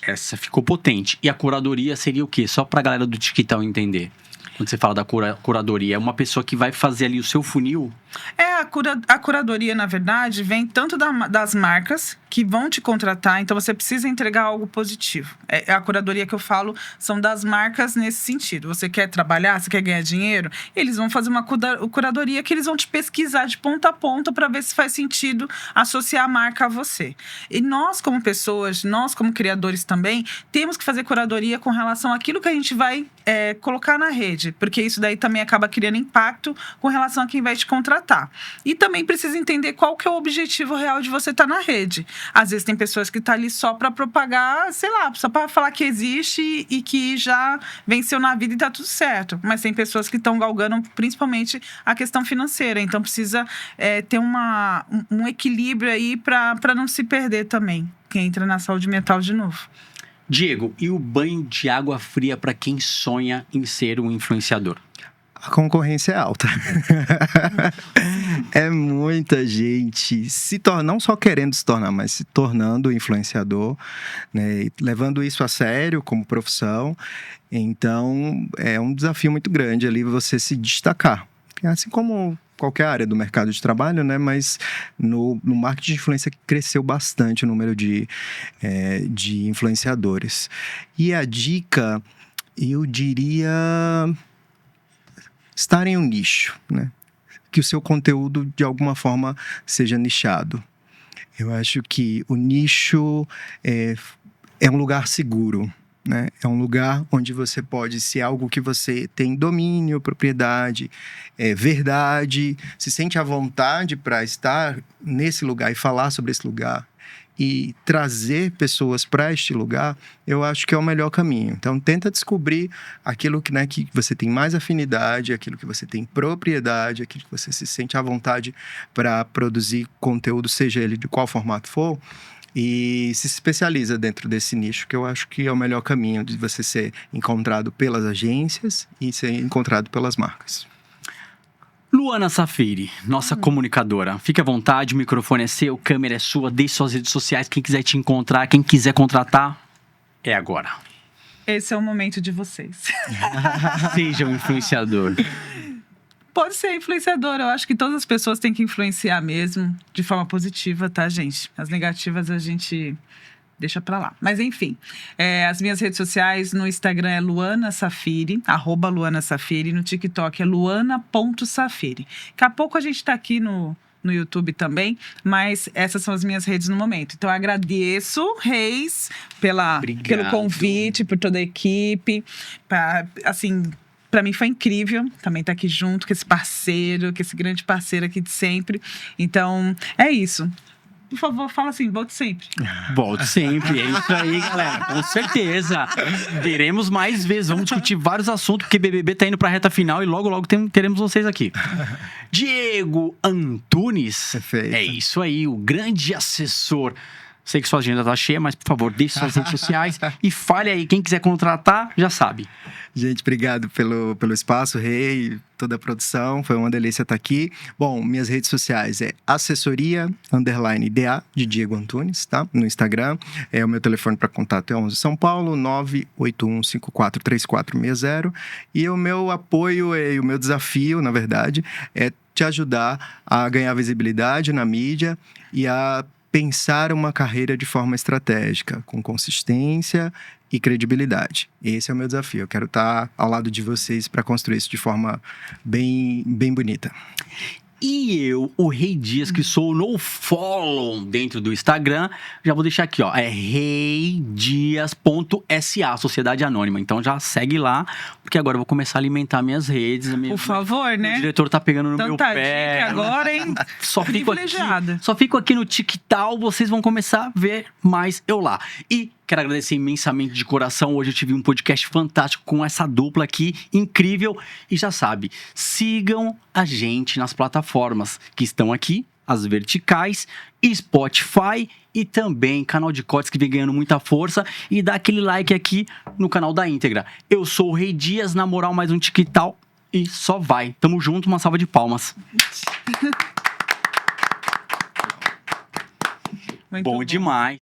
C: Essa ficou potente. E a curadoria seria o quê? Só para a galera do TikTok entender. Quando você fala da curadoria, é uma pessoa que vai fazer ali o seu funil
A: A curadoria, na verdade, vem tanto das marcas que vão te contratar, então você precisa entregar algo positivo. A curadoria que eu falo são das marcas nesse sentido. Você quer trabalhar, você quer ganhar dinheiro, eles vão fazer uma curadoria que eles vão te pesquisar de ponta a ponta para ver se faz sentido associar a marca a você. E nós, como pessoas, nós, como criadores também, temos que fazer curadoria com relação àquilo que a gente vai colocar na rede, porque isso daí também acaba criando impacto com relação a quem vai te contratar. E também precisa entender qual que é o objetivo real de você estar na rede. Às vezes tem pessoas que estão ali só para propagar, sei lá, só para falar que existe e que já venceu na vida e tá tudo certo. Mas tem pessoas que estão galgando principalmente a questão financeira. Então precisa ter um equilíbrio aí para não se perder também. Quem entra na saúde mental de novo.
C: Diego, e o banho de água fria para quem sonha em ser um influenciador?
B: A concorrência é alta. É muita gente não só querendo se tornar, mas se tornando influenciador, né? E levando isso a sério como profissão. Então, é um desafio muito grande ali você se destacar. Assim como qualquer área do mercado de trabalho, né? Mas no marketing de influência cresceu bastante o número de influenciadores. E a dica, eu diria, estar em um nicho, né? Que o seu conteúdo, de alguma forma, seja nichado. Eu acho que o nicho é um lugar seguro, né? É um lugar onde você pode ser algo que você tem domínio, propriedade, verdade, se sente à vontade para estar nesse lugar e falar sobre esse lugar e trazer pessoas para este lugar, eu acho que é o melhor caminho. Então, tenta descobrir aquilo que você tem mais afinidade, aquilo que você tem propriedade, aquilo que você se sente à vontade para produzir conteúdo, seja ele de qual formato for, e se especializa dentro desse nicho, que eu acho que é o melhor caminho de você ser encontrado pelas agências e ser encontrado pelas marcas.
C: Luana Safiri, nossa comunicadora. Fique à vontade, o microfone é seu, câmera é sua, deixe suas redes sociais. Quem quiser te encontrar, quem quiser contratar, é agora.
A: Esse é o momento de vocês.
C: Seja um influenciador.
A: Pode ser influenciador. Eu acho que todas as pessoas têm que influenciar mesmo, de forma positiva, tá, gente? As negativas a gente deixa pra lá. Mas enfim, as minhas redes sociais no Instagram é Luana Safiri, @Luana Safiri, no TikTok é luana.safiri. Daqui a pouco a gente tá aqui no YouTube também, mas essas são as minhas redes no momento. Então, eu agradeço, Reis, pelo convite, por toda a equipe. Para mim foi incrível também estar aqui junto com esse parceiro, com esse grande parceiro aqui de sempre. Então, é isso. Por favor, fala assim, volte sempre.
C: Volte sempre, é isso aí, galera. Com certeza. Teremos mais vezes, vamos discutir vários assuntos, porque BBB tá indo pra reta final e logo, logo teremos vocês aqui. Diego Antunes.
B: Perfeito.
C: É isso aí, o grande assessor. Sei que sua agenda tá cheia, mas por favor, deixe suas redes sociais e fale aí. Quem quiser contratar, já sabe.
B: Gente, obrigado pelo espaço, Rei, toda a produção. Foi uma delícia estar aqui. Bom, minhas redes sociais é assessoria_DA de Diego Antunes, tá? No Instagram. O meu telefone para contato é 11 São Paulo, 981543460. E o meu apoio e o meu desafio, na verdade, é te ajudar a ganhar visibilidade na mídia e a pensar uma carreira de forma estratégica, com consistência e credibilidade. Esse é o meu desafio. Eu quero estar ao lado de vocês para construir isso de forma bem, bem bonita.
C: E eu, o Rei Dias, que sou no follow dentro do Instagram, já vou deixar aqui, ó. É reidias.sa, Sociedade Anônima. Então já segue lá, porque agora eu vou começar a alimentar minhas redes.
A: Por favor, né?
C: O diretor tá pegando no meu
A: Tanta
C: pé.
A: dica agora, hein?
C: Só fico aqui no TikTok, vocês vão começar a ver mais eu lá. E quero agradecer imensamente de coração. Hoje eu tive um podcast fantástico com essa dupla aqui, incrível. E já sabe, sigam a gente nas plataformas que estão aqui, as verticais, Spotify e também canal de cortes que vem ganhando muita força. E dá aquele like aqui no canal da íntegra. Eu sou o Rei Dias, na moral, mais um TikTok e só vai. Tamo junto, uma salva de palmas.
A: Muito
C: Bom demais.